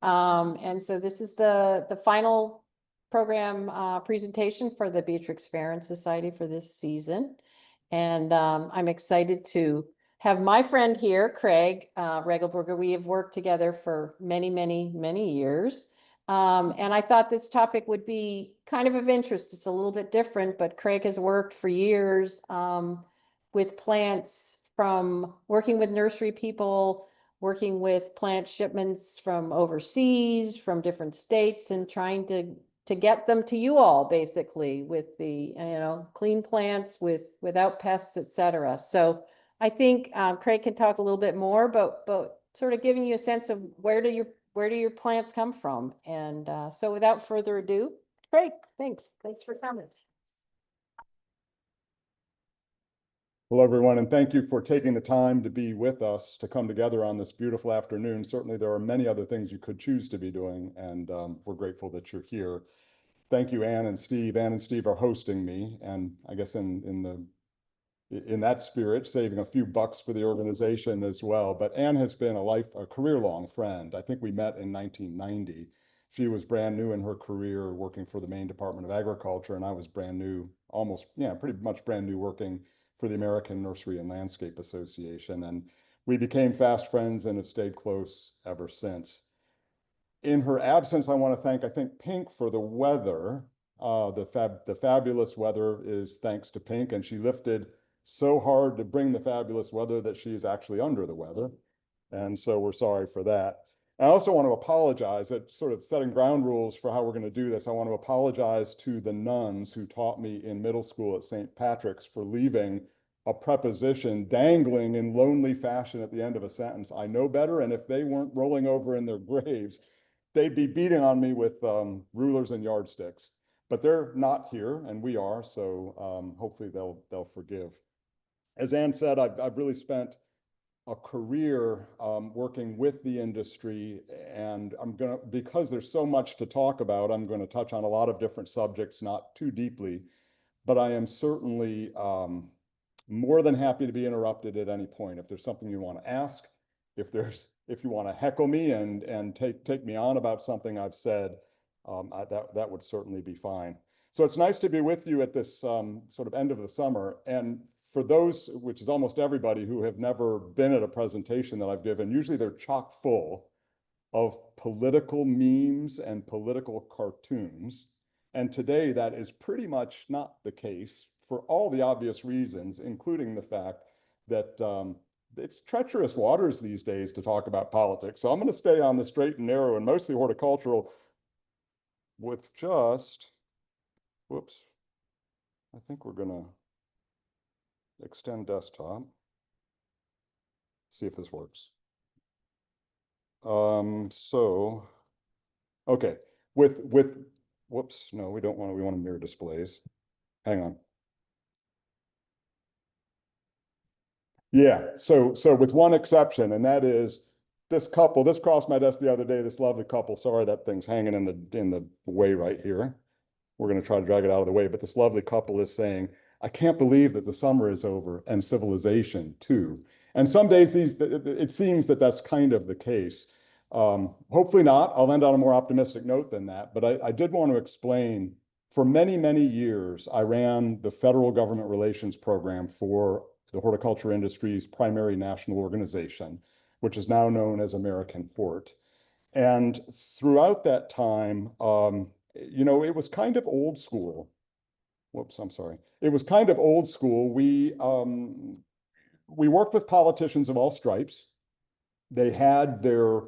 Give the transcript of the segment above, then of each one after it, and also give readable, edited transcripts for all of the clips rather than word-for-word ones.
And so this is the final program presentation for the Beatrix Farron Society for this season. And I'm excited to have my friend here, Craig Regelbrugge. We have worked together for many, many, many years. And I thought this topic would be kind of interest. It's a little bit different, but Craig has worked for years with plants, from working with nursery people, working with plant shipments from overseas, from different states, and trying to get them to you all, basically, with the clean plants without pests, etc. So I think Craig can talk a little bit more, but sort of giving you a sense of where do your plants come from. And so without further ado, Craig, thanks for coming. Hello, everyone, and thank you for taking the time to be with us, to come together on this beautiful afternoon. Certainly, there are many other things you could choose to be doing, and we're grateful that you're here. Thank you, Ann and Steve. Ann and Steve are hosting me, and I guess in that spirit, saving a few bucks for the organization as well. But Ann has been a career-long friend. I think we met in 1990. She was brand new in her career working for the Maine Department of Agriculture, and I was brand new, pretty much brand new working for the American Nursery and Landscape Association. And we became fast friends and have stayed close ever since. In her absence, I want to thank Pink for the weather. The fabulous weather is thanks to Pink, and she lifted so hard to bring the fabulous weather that she's actually under the weather. And so we're sorry for that. I also want to apologize at sort of setting ground rules for how we're going to do this. I want to apologize to the nuns who taught me in middle school at St. Patrick's for leaving a preposition dangling in lonely fashion at the end of a sentence. I know better, and if they weren't rolling over in their graves, they'd be beating on me with rulers and yardsticks. But they're not here, and we are, so hopefully they'll forgive. As Ann said, I've really spent a career working with the industry, and because there's so much to talk about, I'm going to touch on a lot of different subjects, not too deeply, but I am certainly more than happy to be interrupted at any point. If there's something you want to ask, if you want to heckle me and take me on about something I've said, that would certainly be fine. So it's nice to be with you at this sort of end of the summer. And for those, which is almost everybody, who have never been at a presentation that I've given, usually they're chock full of political memes and political cartoons. And today that is pretty much not the case for all the obvious reasons, including the fact that it's treacherous waters these days to talk about politics. So I'm going to stay on the straight and narrow and mostly horticultural with just, whoops, I think we're going to extend desktop. See if this works. Okay, whoops, no, we want mirror displays. Hang on. Yeah, so with one exception, and that is this couple. This crossed my desk the other day, this lovely couple. Sorry, that thing's hanging in the way right here. We're going to try to drag it out of the way, but this lovely couple is saying, I can't believe that the summer is over and civilization too. And some days it seems that that's kind of the case. Hopefully not. I'll end on a more optimistic note than that. But I did want to explain, for many, many years, I ran the federal government relations program for the horticulture industry's primary national organization, which is now known as American Hort. And throughout that time, it was kind of old school. Whoops, I'm sorry. It was kind of old school. We worked with politicians of all stripes. They had their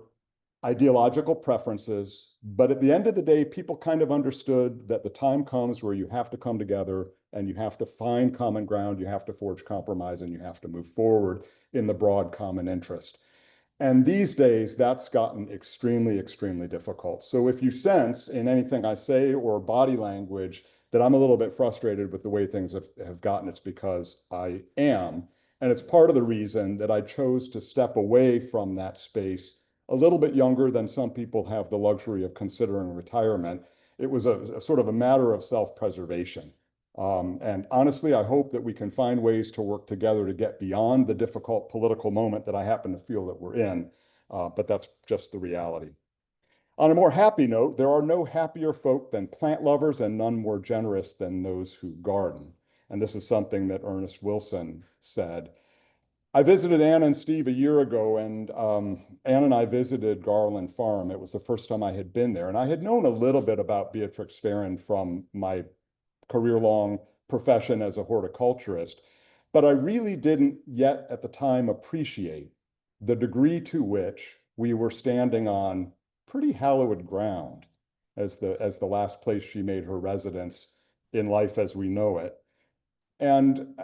ideological preferences, but at the end of the day, people kind of understood that the time comes where you have to come together and you have to find common ground, you have to forge compromise, and you have to move forward in the broad common interest. And these days, that's gotten extremely, extremely difficult. So if you sense in anything I say or body language that I'm a little bit frustrated with the way things have gotten, it's because I am. And it's part of the reason that I chose to step away from that space a little bit younger than some people have the luxury of considering retirement. It was a sort of a matter of self-preservation. And honestly, I hope that we can find ways to work together to get beyond the difficult political moment that I happen to feel that we're in. But that's just the reality. On a more happy note, there are no happier folk than plant lovers and none more generous than those who garden. And this is something that Ernest Wilson said. I visited Ann and Steve a year ago, and Ann and I visited Garland Farm. It was the first time I had been there, and I had known a little bit about Beatrix Farron from my career-long profession as a horticulturist, but I really didn't yet at the time appreciate the degree to which we were standing on pretty hallowed ground as the last place she made her residence in life as we know it. And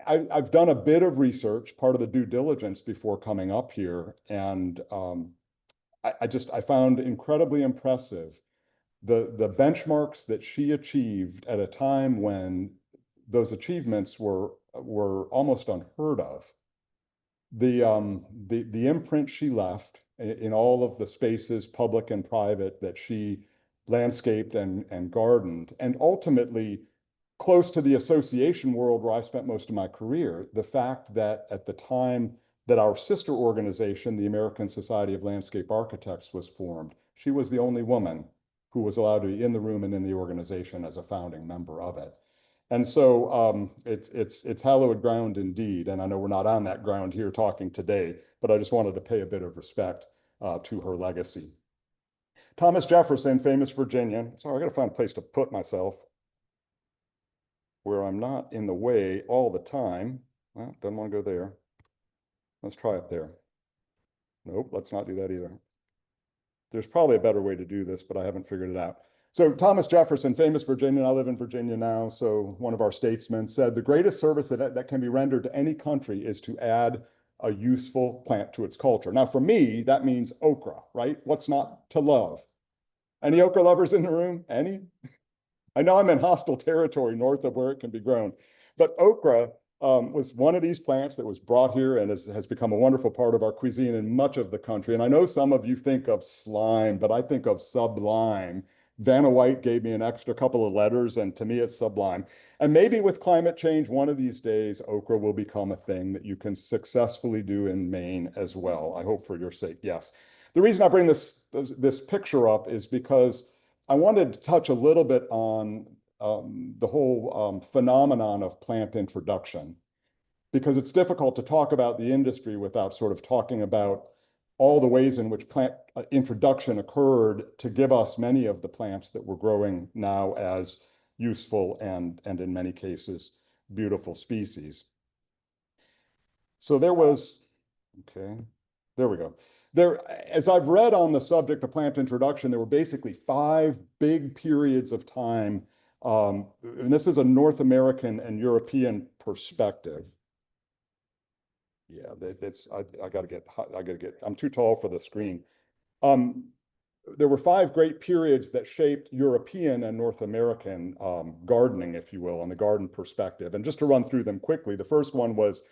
I've done a bit of research, part of the due diligence before coming up here, and I found incredibly impressive the benchmarks that she achieved at a time when those achievements were almost unheard of. The imprint she left in all of the spaces, public and private, that she landscaped and gardened, and ultimately close to the association world where I spent most of my career, the fact that at the time that our sister organization, the American Society of Landscape Architects, was formed, she was the only woman who was allowed to be in the room and in the organization as a founding member of it. And so it's hallowed ground indeed. And I know we're not on that ground here talking today, but I just wanted to pay a bit of respect to her legacy. Thomas Jefferson, famous Virginian. Sorry, I got to find a place to put myself where I'm not in the way all the time. Well, don't want to go there. Let's try it there. Nope, let's not do that either. There's probably a better way to do this, but I haven't figured it out. So Thomas Jefferson, famous Virginian, I live in Virginia now, so one of our statesmen said, the greatest service that can be rendered to any country is to add a useful plant to its culture. Now, for me, that means okra, right? What's not to love? Any okra lovers in the room? Any? I know I'm in hostile territory north of where it can be grown, but okra was one of these plants that was brought here and has become a wonderful part of our cuisine in much of the country. And I know some of you think of slime, but I think of sublime. Vanna White gave me an extra couple of letters, and to me, it's sublime. And maybe with climate change, one of these days, okra will become a thing that you can successfully do in Maine as well. I hope for your sake, yes. The reason I bring this picture up is because I wanted to touch a little bit on the whole phenomenon of plant introduction, because it's difficult to talk about the industry without sort of talking about all the ways in which plant introduction occurred to give us many of the plants that we're growing now as useful and in many cases, beautiful species. So there was, okay, there we go. There, as I've read on the subject of plant introduction, there were basically 5 big periods of time. And this is a North American and European perspective. Yeah, I gotta get, I'm too tall for the screen. There were 5 great periods that shaped European and North American gardening, if you will, on the garden perspective. And just to run through them quickly, the first one was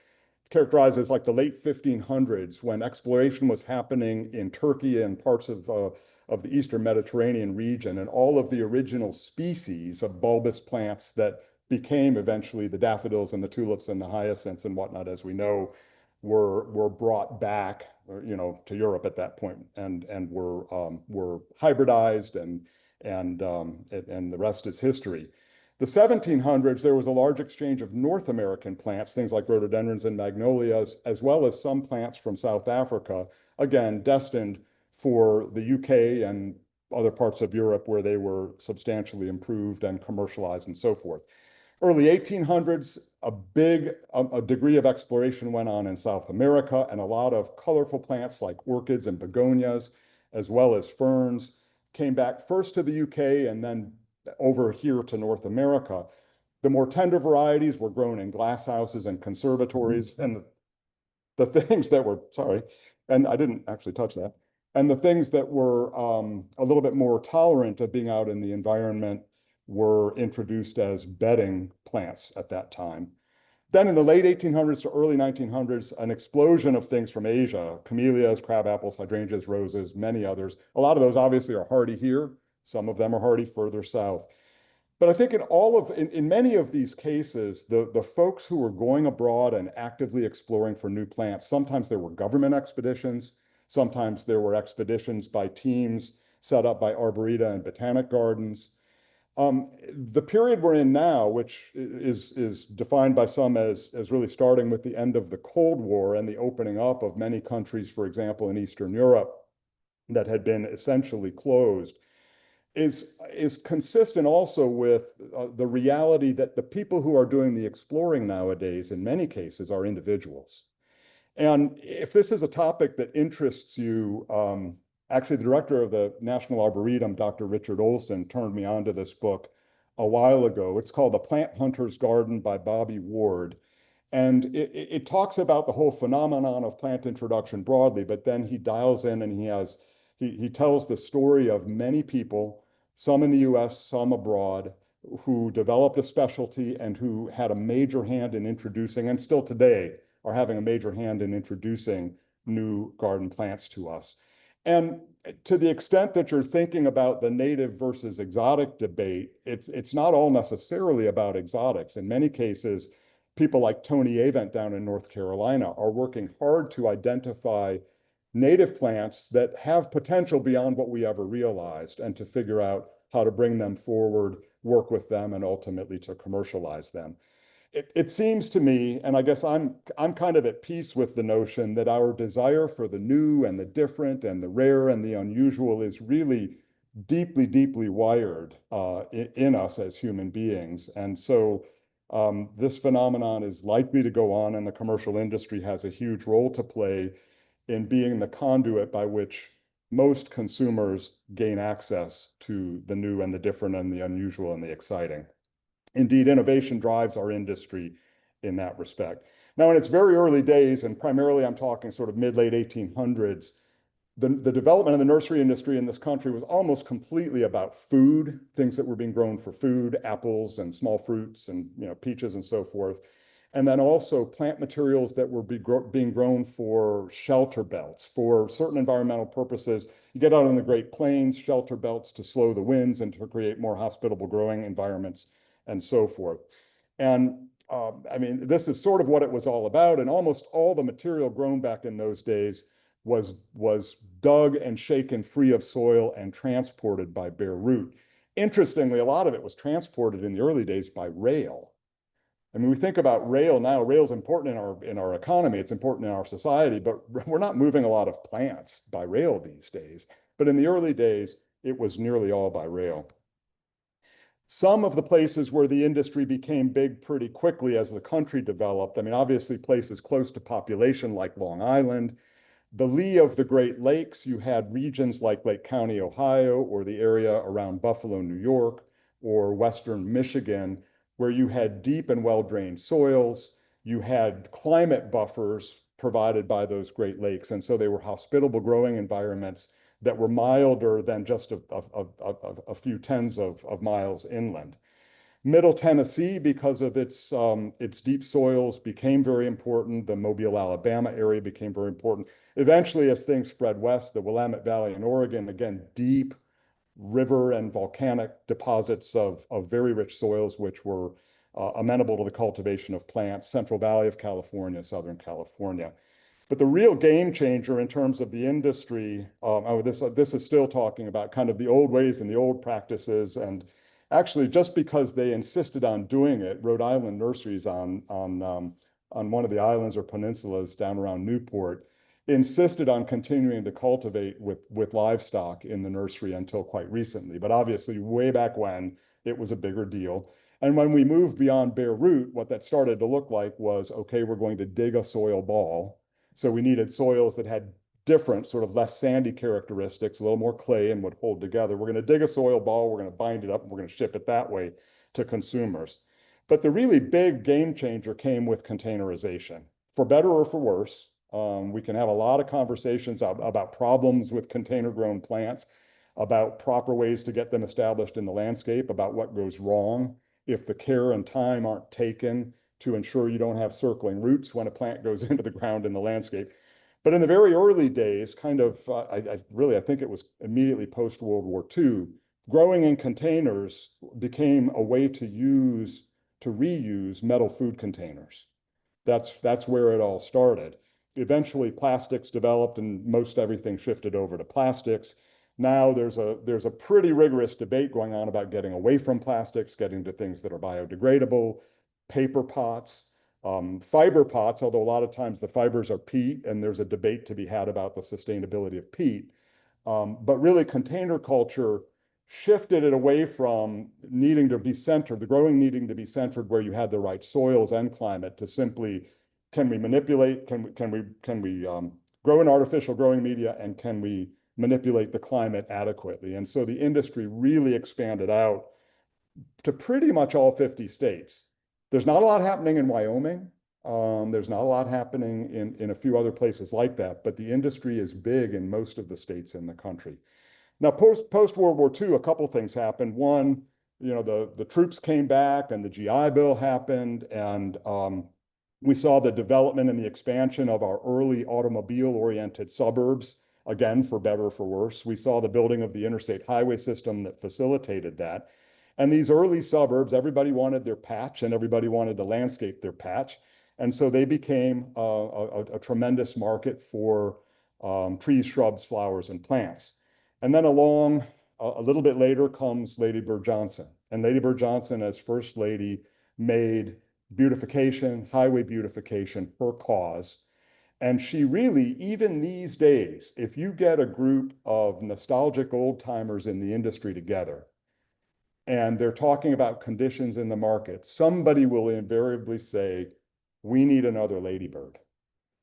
characterized as like the late 1500s, when exploration was happening in Turkey and parts of the Eastern Mediterranean region, and all of the original species of bulbous plants that became eventually the daffodils and the tulips and the hyacinths and whatnot, as we know, were brought back, to Europe at that point, and were hybridized, and the rest is history. The 1700s, there was a large exchange of North American plants, things like rhododendrons and magnolias, as well as some plants from South Africa, again, destined for the UK and other parts of Europe where they were substantially improved and commercialized and so forth. Early 1800s, a degree of exploration went on in South America, and a lot of colorful plants like orchids and begonias, as well as ferns, came back first to the UK and then over here to North America. The more tender varieties were grown in glasshouses and conservatories, and the things that were, sorry, and I didn't actually touch that, and the things that were a little bit more tolerant of being out in the environment were introduced as bedding plants at that time. Then in the late 1800s to early 1900s, an explosion of things from Asia, camellias, crabapples, hydrangeas, roses, many others. A lot of those obviously are hardy here. Some of them are hardy further south. But I think in many of these cases, the folks who were going abroad and actively exploring for new plants, sometimes there were government expeditions, Sometimes there were expeditions by teams set up by arboreta and botanic gardens. The period we're in now, which is defined by some as really starting with the end of the Cold War and the opening up of many countries, for example, in Eastern Europe, that had been essentially closed, is consistent also with the reality that the people who are doing the exploring nowadays, in many cases, are individuals. And if this is a topic that interests you, actually, the director of the National Arboretum, Dr. Richard Olson, turned me on to this book a while ago. It's called The Plant Hunter's Garden by Bobby Ward. And it talks about the whole phenomenon of plant introduction broadly, but then he dials in and he tells the story of many people, some in the US, some abroad, who developed a specialty and who had a major hand in introducing, and still today are having a major hand in introducing new garden plants to us. And to the extent that you're thinking about the native versus exotic debate, it's not all necessarily about exotics. In many cases, people like Tony Avent down in North Carolina are working hard to identify native plants that have potential beyond what we ever realized and to figure out how to bring them forward, work with them, and ultimately to commercialize them. It seems to me, and I guess I'm kind of at peace with the notion that our desire for the new and the different and the rare and the unusual is really deeply, deeply wired in us as human beings. And so this phenomenon is likely to go on, and the commercial industry has a huge role to play in being the conduit by which most consumers gain access to the new and the different and the unusual and the exciting. Indeed, innovation drives our industry in that respect. Now, in its very early days, and primarily I'm talking sort of mid-late 1800s, the development of the nursery industry in this country was almost completely about food, things that were being grown for food, apples and small fruits and peaches and so forth. And then also plant materials that were being grown for shelter belts, for certain environmental purposes. You get out on the Great Plains, shelter belts to slow the winds and to create more hospitable growing environments and so forth. And I mean, this is sort of what it was all about. And almost all the material grown back in those days was dug and shaken free of soil and transported by bare root. Interestingly, a lot of it was transported in the early days by rail. I mean, we think about rail now. Rail is important in our economy. It's important in our society, but we're not moving a lot of plants by rail these days. But in the early days, it was nearly all by rail. Some of the places where the industry became big pretty quickly as the country developed, I mean, obviously places close to population like Long Island, the lee of the Great Lakes, you had regions like Lake County, Ohio, or the area around Buffalo, New York, or Western Michigan, where you had deep and well-drained soils. You had climate buffers provided by those Great Lakes. And so they were hospitable growing environments that were milder than just a few tens of miles inland. Middle Tennessee, because of its deep soils, became very important. The Mobile, Alabama area became very important. Eventually, as things spread west, the Willamette Valley in Oregon, again, deep river and volcanic deposits of very rich soils, which were amenable to the cultivation of plants, Central Valley of California, Southern California. But the real game changer in terms of the industry, this is still talking about kind of the old ways and the old practices. And actually, just because they insisted on doing it, Rhode Island nurseries on one of the islands or peninsulas down around Newport insisted on continuing to cultivate with livestock in the nursery until quite recently. But obviously, way back when, it was a bigger deal. And when we moved beyond bare root, what that started to look like was, okay, we're going to dig a soil ball. So we needed soils that had different, sort of less sandy characteristics, a little more clay and would hold together. We're going to dig a soil ball, we're going to bind it up, and we're going to ship it that way to consumers. But the really big game changer came with containerization. For better or for worse, we can have a lot of conversations about problems with container-grown plants, about proper ways to get them established in the landscape, about what goes wrong if the care and time aren't taken to ensure you don't have circling roots when a plant goes into the ground in the landscape. But in the very early days, kind of, I think it was immediately post-World War II, growing in containers became a way to reuse metal food containers. That's where it all started. eventually plastics developed and most everything shifted over to plastics. Now there's a pretty rigorous debate going on about getting away from plastics, getting to things that are biodegradable, paper pots, fiber pots, although a lot of times the fibers are peat, and there's a debate to be had about the sustainability of peat. But really container culture shifted it away from needing to be centered, the growing needing to be centered where you had the right soils and climate, to simply, can we manipulate, can we grow in artificial growing media, and can we manipulate the climate adequately? And so the industry really expanded out to pretty much all 50 states. There's not a lot happening in Wyoming. There's not a lot happening in a few other places like that, but the industry is big in most of the states in the country. Now, post World War II, a couple things happened. One, the troops came back and the GI Bill happened, and we saw the development and the expansion of our early automobile-oriented suburbs, again, for better or for worse. We saw the building of the interstate highway system that facilitated that. And these early suburbs, everybody wanted their patch and everybody wanted to landscape their patch. And so they became a tremendous market for trees, shrubs, flowers, and plants. And then along a little bit later comes Lady Bird Johnson. And Lady Bird Johnson, as First Lady, made beautification, highway beautification, her cause. And she really, even these days, if you get a group of nostalgic old timers in the industry together, and they're talking about conditions in the market, somebody will invariably say, we need another Lady Bird.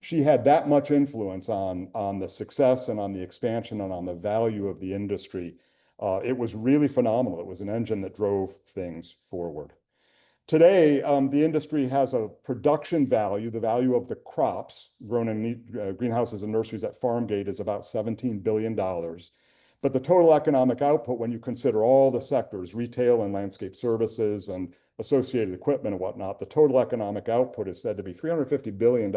She had that much influence on the success and on the expansion and on the value of the industry. It was really phenomenal. It was an engine that drove things forward. Today, the industry has a production value. The value of the crops grown in greenhouses and nurseries at farm gate is about $17 billion. But the total economic output, when you consider all the sectors, retail and landscape services and associated equipment and whatnot, the total economic output is said to be $350 billion.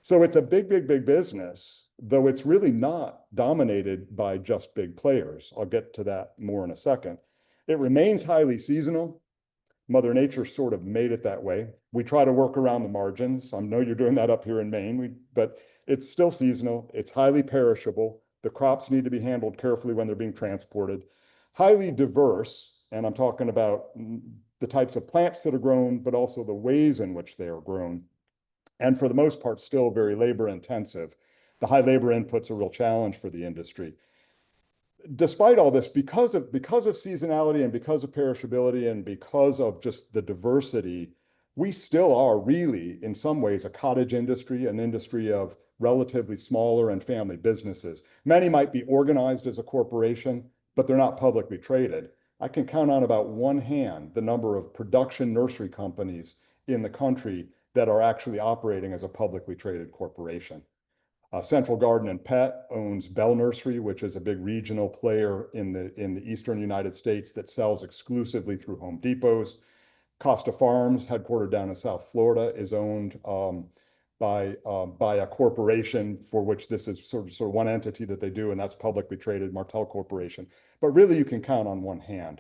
So it's a big, big, big business, though it's really not dominated by just big players. I'll get to that more in a second. It remains highly seasonal. Mother Nature sort of made it that way. We try to work around the margins. I know you're doing that up here in Maine, but it's still seasonal. It's highly perishable. The crops need to be handled carefully when they're being transported. Highly diverse, and I'm talking about the types of plants that are grown, but also the ways in which they are grown. And for the most part, still very labor intensive. The high labor input's a real challenge for the industry. Despite all this, because of seasonality and because of perishability and because of just the diversity, we still are really, in some ways, a cottage industry, an industry of relatively smaller and family businesses. Many might be organized as a corporation, but they're not publicly traded. I can count on about one hand the number of production nursery companies in the country that are actually operating as a publicly traded corporation. Central Garden and Pet owns Bell Nursery, which is a big regional player in the eastern United States that sells exclusively through Home Depots. Costa Farms, headquartered down in South Florida, is owned by a corporation for which this is sort of one entity that they do, and that's publicly traded, Martel Corporation. But really, you can count on one hand.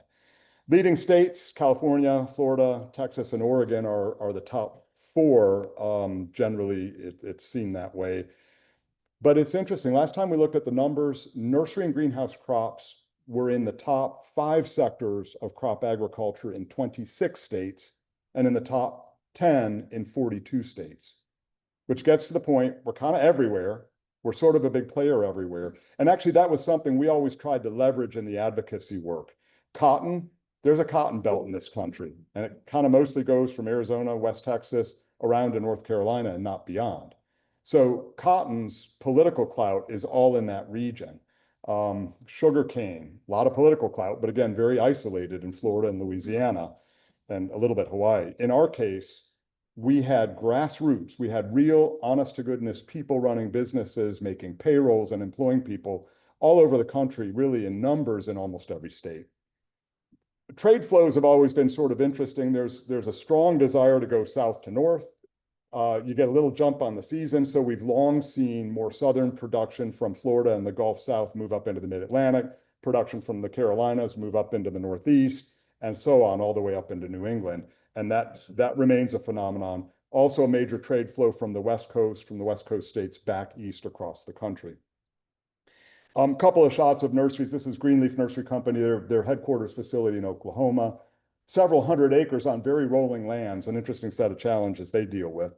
Leading states, California, Florida, Texas, and Oregon are the top four. Generally, it's seen that way. But it's interesting. Last time we looked at the numbers, nursery and greenhouse crops were in the top 5 sectors of crop agriculture in 26 states and in the top 10 in 42 states, which gets to the point we're kind of everywhere. We're sort of a big player everywhere. And actually, that was something we always tried to leverage in the advocacy work. Cotton, there's a cotton belt in this country, and it kind of mostly goes from Arizona, West Texas, around to North Carolina and not beyond. So cotton's political clout is all in that region. Sugarcane, a lot of political clout, but again, very isolated in Florida and Louisiana and a little bit Hawaii. In our case, we had grassroots. We had real, honest to goodness people running businesses, making payrolls and employing people all over the country, really in numbers in almost every state. Trade flows have always been sort of interesting. There's a strong desire to go south to north. You get a little jump on the season. So we've long seen more southern production from Florida and the Gulf South move up into the mid-Atlantic, production from the Carolinas move up into the Northeast, and so on, all the way up into New England. And that remains a phenomenon. Also a major trade flow from the West Coast states back east across the country. Couple of shots of nurseries. This is Greenleaf Nursery Company, their headquarters facility in Oklahoma. Several hundred acres on very rolling lands, an interesting set of challenges they deal with.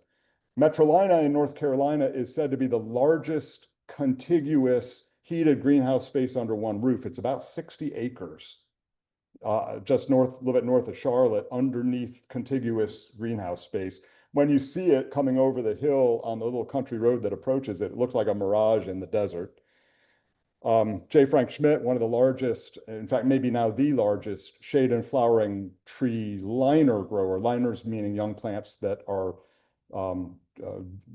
Metrolina in North Carolina is said to be the largest contiguous heated greenhouse space under one roof. It's about 60 acres, just a little bit north of Charlotte, underneath contiguous greenhouse space. When you see it coming over the hill on the little country road that approaches it, it looks like a mirage in the desert. J. Frank Schmidt, one of the largest, in fact, maybe now the largest shade and flowering tree liner grower, liners meaning young plants that are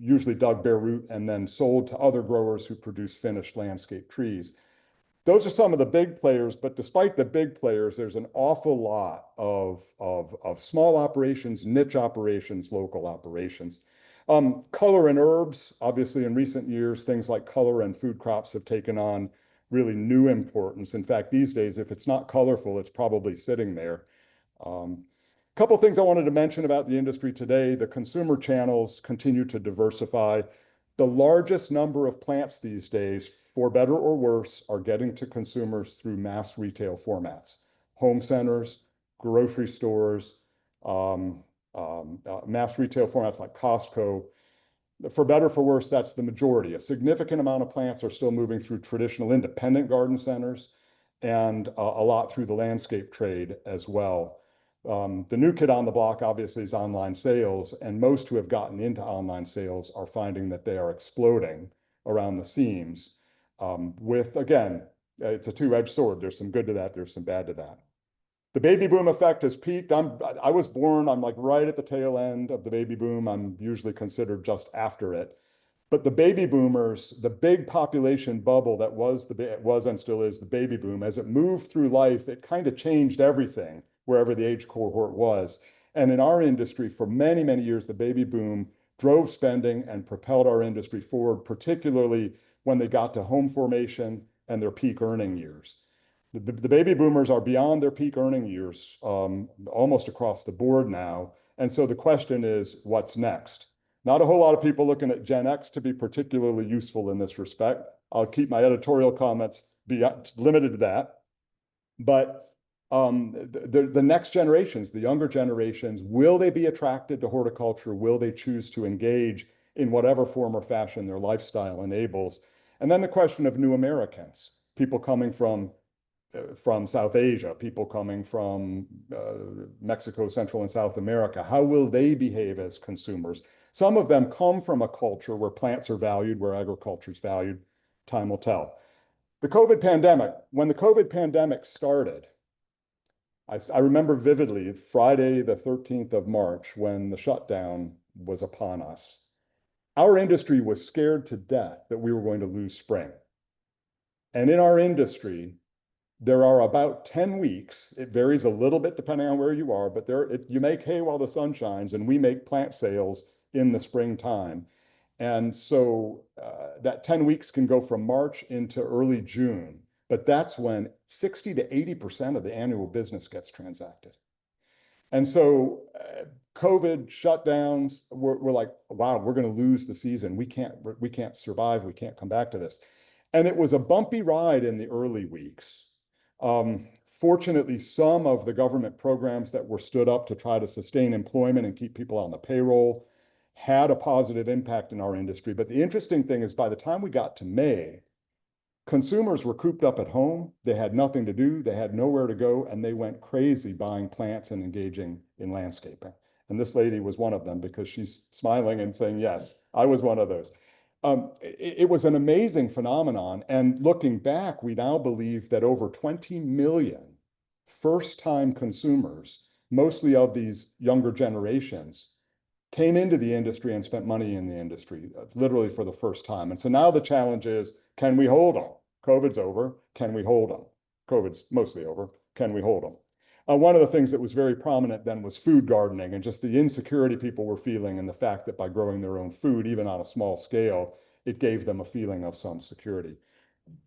usually dug bare root and then sold to other growers who produce finished landscape trees. Those are some of the big players, but despite the big players, there's an awful lot of small operations, niche operations, local operations. Color and herbs, obviously in recent years, things like color and food crops have taken on really new importance. In fact, these days, if it's not colorful, it's probably sitting there. Couple things I wanted to mention about the industry today. The consumer channels continue to diversify. The largest number of plants these days, for better or worse, are getting to consumers through mass retail formats, home centers, grocery stores, mass retail formats like Costco. For better or for worse, that's the majority. A significant amount of plants are still moving through traditional independent garden centers and a lot through the landscape trade as well. The new kid on the block, obviously, is online sales, and most who have gotten into online sales are finding that they are exploding around the seams with, again, it's a two-edged sword. There's some good to that. There's some bad to that. The baby boom effect has peaked. I was born, I'm like right at the tail end of the baby boom. I'm usually considered just after it. But the baby boomers, the big population bubble that was and still is the baby boom, as it moved through life, it kind of changed everything wherever the age cohort was. And in our industry, for many, many years, the baby boom drove spending and propelled our industry forward, particularly when they got to home formation and their peak earning years. The baby boomers are beyond their peak earning years almost across the board now. And so the question is, what's next? Not a whole lot of people looking at Gen X to be particularly useful in this respect. I'll keep my editorial comments limited to that. But the next generations, the younger generations, will they be attracted to horticulture? Will they choose to engage in whatever form or fashion their lifestyle enables? And then the question of new Americans, people coming from South Asia, people coming from Mexico, Central and South America. How will they behave as consumers? Some of them come from a culture where plants are valued, where agriculture is valued. Time will tell. The COVID pandemic, when the COVID pandemic started, I remember vividly Friday, the 13th of March, when the shutdown was upon us. Our industry was scared to death that we were going to lose spring. And in our industry, there are about 10 weeks, it varies a little bit depending on where you are, but you make hay while the sun shines, and we make plant sales in the springtime. And so that 10 weeks can go from March into early June, but that's when 60 to 80% of the annual business gets transacted. And so COVID shutdowns, we're like, wow, we're going to lose the season. We can't survive. We can't come back to this. And it was a bumpy ride in the early weeks. Fortunately, some of the government programs that were stood up to try to sustain employment and keep people on the payroll had a positive impact in our industry. But the interesting thing is by the time we got to May, consumers were cooped up at home. They had nothing to do. They had nowhere to go, and they went crazy buying plants and engaging in landscaping. And this lady was one of them because she's smiling and saying, yes, I was one of those. It was an amazing phenomenon. And looking back, we now believe that over 20 million first-time consumers, mostly of these younger generations, came into the industry and spent money in the industry, literally for the first time. And so now the challenge is, can we hold them? COVID's over. Can we hold them? COVID's mostly over. Can we hold them? One of the things that was very prominent then was food gardening and just the insecurity people were feeling and the fact that by growing their own food, even on a small scale, it gave them a feeling of some security.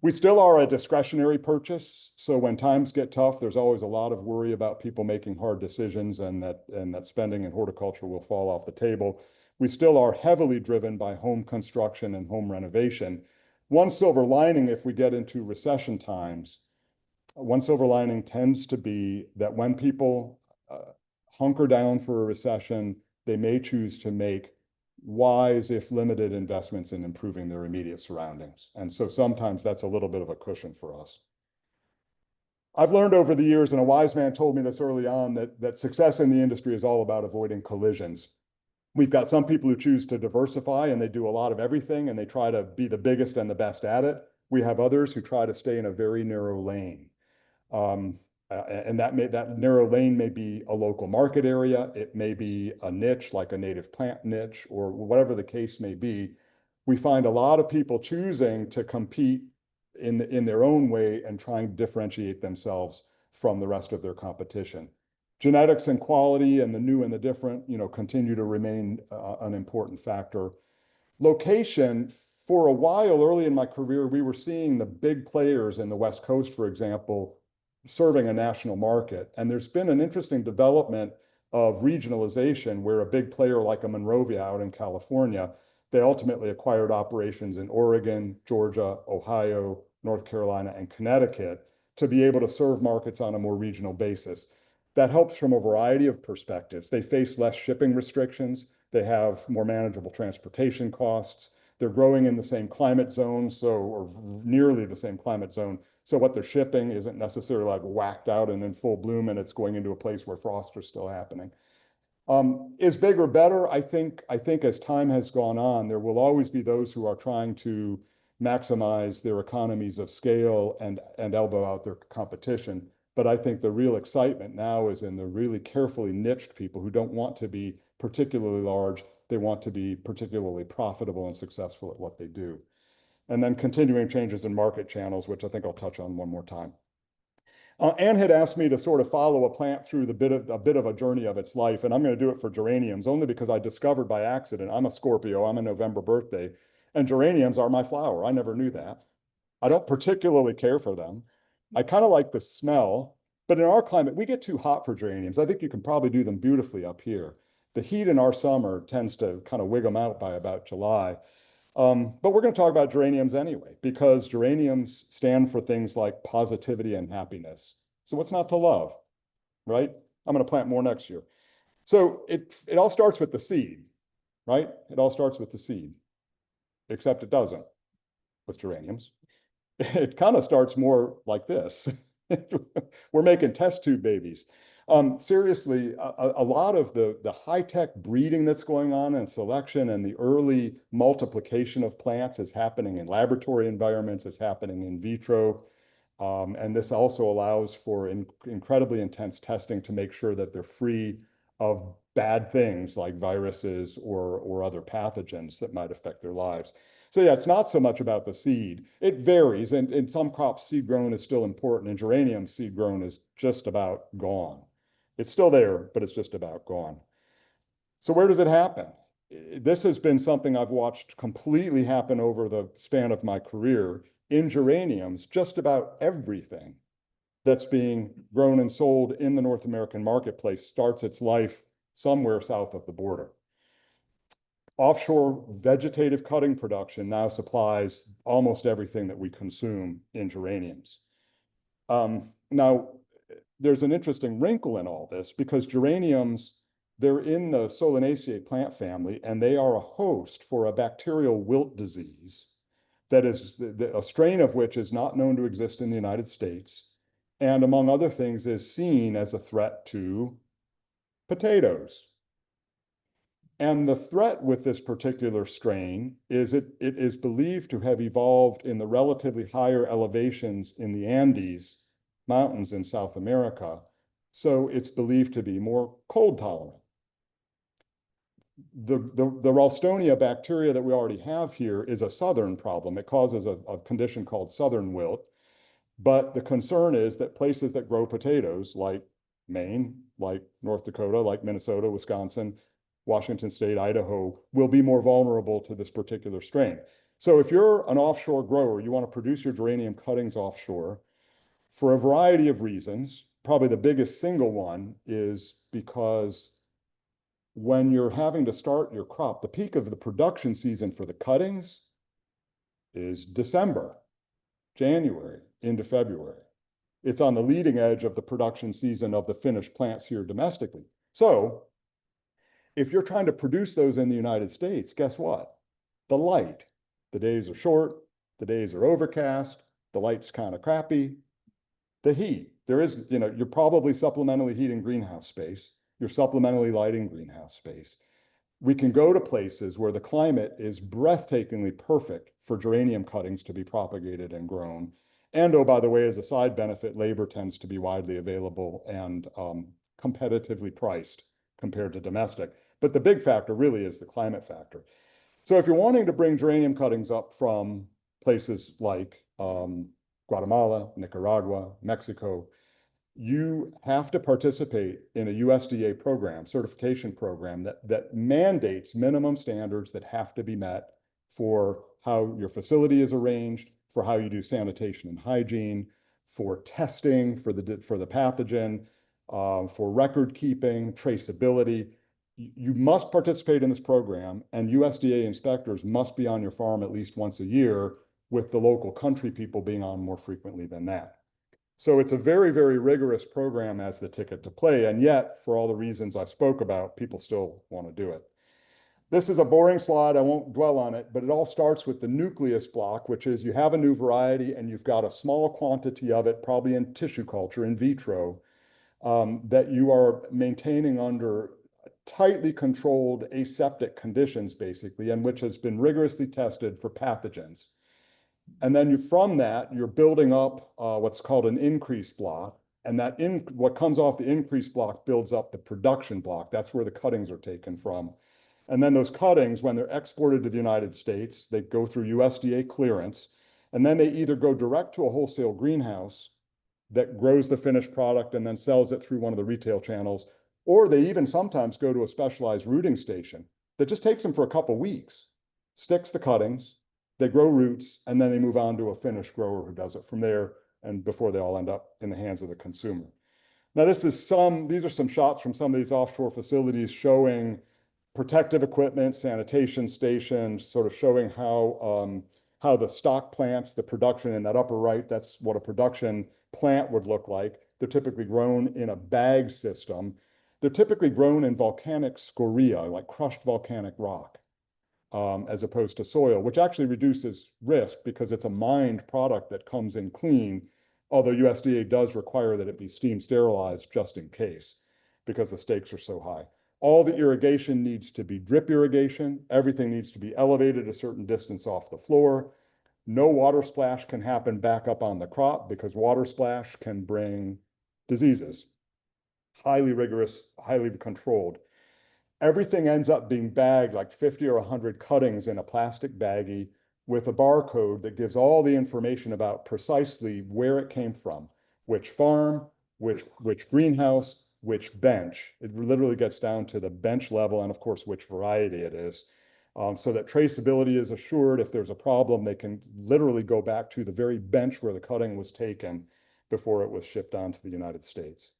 We still are a discretionary purchase. So when times get tough, there's always a lot of worry about people making hard decisions and that spending in horticulture will fall off the table. we still are heavily driven by home construction and home renovation. One silver lining, if we get into recession times, one silver lining tends to be that when people hunker down for a recession, they may choose to make wise, if limited, investments in improving their immediate surroundings. And so sometimes that's a little bit of a cushion for us. I've learned over the years, and a wise man told me this early on, that success in the industry is all about avoiding collisions. We've got some people who choose to diversify and they do a lot of everything and they try to be the biggest and the best at it. We have others who try to stay in a very narrow lane. And that narrow lane may be a local market area. It may be a niche like a native plant niche or whatever the case may be. We find a lot of people choosing to compete in their own way and trying to differentiate themselves from the rest of their competition. Genetics and quality and the new and the different, continue to remain an important factor. Location, for a while early in my career, we were seeing the big players in the West Coast, for example, serving a national market. And there's been an interesting development of regionalization where a big player like a Monrovia out in California, they ultimately acquired operations in Oregon, Georgia, Ohio, North Carolina, and Connecticut to be able to serve markets on a more regional basis. That helps from a variety of perspectives. They face less shipping restrictions. They have more manageable transportation costs. They're growing in the same climate zone, or nearly the same climate zone. So what they're shipping isn't necessarily like whacked out and in full bloom, and it's going into a place where frosts are still happening. Is bigger better? I think as time has gone on, there will always be those who are trying to maximize their economies of scale and elbow out their competition. But I think the real excitement now is in the really carefully niched people who don't want to be particularly large. They want to be particularly profitable and successful at what they do. And then continuing changes in market channels, which I think I'll touch on one more time. Anne had asked me to sort of follow a plant through a bit of a journey of its life, and I'm going to do it for geraniums only because I discovered by accident. I'm a Scorpio, I'm a November birthday, and geraniums are my flower. I never knew that. I don't particularly care for them. I kind of like the smell, but in our climate, we get too hot for geraniums. I think you can probably do them beautifully up here. The heat in our summer tends to kind of wig them out by about July. But we're going to talk about geraniums anyway, because geraniums stand for things like positivity and happiness. So what's not to love, right? I'm going to plant more next year. So it all starts with the seed, right? It all starts with the seed, except it doesn't with geraniums. It kind of starts more like this. We're making test tube babies. Seriously, a lot of the high-tech breeding that's going on and selection and the early multiplication of plants is happening in laboratory environments, it's happening in vitro. And this also allows for incredibly intense testing to make sure that they're free of bad things like viruses or other pathogens that might affect their lives. So yeah, it's not so much about the seed. It varies, and in some crops, seed grown is still important. In geranium, seed grown is just about gone. It's still there, but it's just about gone. So where does it happen? This has been something I've watched completely happen over the span of my career. In geraniums, just about everything that's being grown and sold in the North American marketplace starts its life somewhere south of the border. Offshore vegetative cutting production now supplies almost everything that we consume in geraniums. Now, there's an interesting wrinkle in all this because geraniums, they're in the Solanaceae plant family, and they are a host for a bacterial wilt disease that is a strain of which is not known to exist in the United States, and among other things is seen as a threat to potatoes. And the threat with this particular strain is it is believed to have evolved in the relatively higher elevations in the Andes mountains in South America. So it's believed to be more cold tolerant. The Ralstonia bacteria that we already have here is a southern problem. It causes a condition called southern wilt. But the concern is that places that grow potatoes, like Maine, like North Dakota, like Minnesota, Wisconsin, Washington State, Idaho, will be more vulnerable to this particular strain. So if you're an offshore grower, you want to produce your geranium cuttings offshore for a variety of reasons. Probably the biggest single one is because when you're having to start your crop, the peak of the production season for the cuttings is December, January into February. It's on the leading edge of the production season of the finished plants here domestically. So if you're trying to produce those in the United States, guess what? The light, the days are short, the days are overcast, the light's kind of crappy. The heat, there is, you're probably supplementally heating greenhouse space. You're supplementally lighting greenhouse space. We can go to places where the climate is breathtakingly perfect for geranium cuttings to be propagated and grown. And oh, by the way, as a side benefit, labor tends to be widely available and competitively priced compared to domestic. But the big factor really is the climate factor. So if you're wanting to bring geranium cuttings up from places like Guatemala, Nicaragua, Mexico, you have to participate in a USDA program, certification program that mandates minimum standards that have to be met for how your facility is arranged, for how you do sanitation and hygiene, for testing for the pathogen, for record keeping, traceability. You must participate in this program, and USDA inspectors must be on your farm at least once a year, with the local country people being on more frequently than that. So it's a very, very rigorous program as the ticket to play. And yet, for all the reasons I spoke about, people still want to do it. This is a boring slide. I won't dwell on it, but it all starts with the nucleus block, which is you have a new variety and you've got a small quantity of it, probably in tissue culture, in vitro, that you are maintaining under tightly controlled aseptic conditions, basically, and which has been rigorously tested for pathogens. And then from that, you're building up what's called an increase block. And what comes off the increase block builds up the production block. That's where the cuttings are taken from. And then those cuttings, when they're exported to the United States, they go through USDA clearance. And then they either go direct to a wholesale greenhouse that grows the finished product and then sells it through one of the retail channels, or they even sometimes go to a specialized rooting station that just takes them for a couple weeks, sticks the cuttings, they grow roots, and then they move on to a finished grower who does it from there, and before they all end up in the hands of the consumer. Now, these are some shots from some of these offshore facilities showing protective equipment, sanitation stations, sort of showing how the stock plants, the production in that upper right, that's what a production plant would look like. They're typically grown in a bag system. They're typically grown in volcanic scoria, like crushed volcanic rock, as opposed to soil, which actually reduces risk because it's a mined product that comes in clean, although USDA does require that it be steam sterilized just in case, because the stakes are so high. All the irrigation needs to be drip irrigation. Everything needs to be elevated a certain distance off the floor. No water splash can happen back up on the crop because water splash can bring diseases. Highly rigorous, highly controlled. Everything ends up being bagged like 50 or 100 cuttings in a plastic baggie with a barcode that gives all the information about precisely where it came from, which farm, which greenhouse, which bench. It literally gets down to the bench level and, of course, which variety it is. So that traceability is assured. If there's a problem, they can literally go back to the very bench where the cutting was taken before it was shipped on to the United States.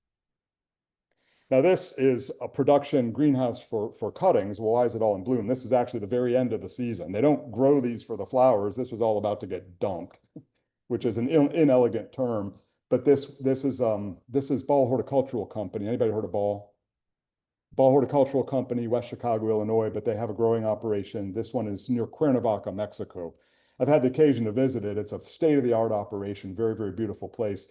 Now, this is a production greenhouse for cuttings. Well, why is it all in bloom? This is actually the very end of the season. They don't grow these for the flowers. This was all about to get dumped, which is an inelegant term. But this is Ball Horticultural Company. Anybody heard of Ball? Ball Horticultural Company, West Chicago, Illinois, but they have a growing operation. This one is near Cuernavaca, Mexico. I've had the occasion to visit it. It's a state-of-the-art operation, very, very beautiful place.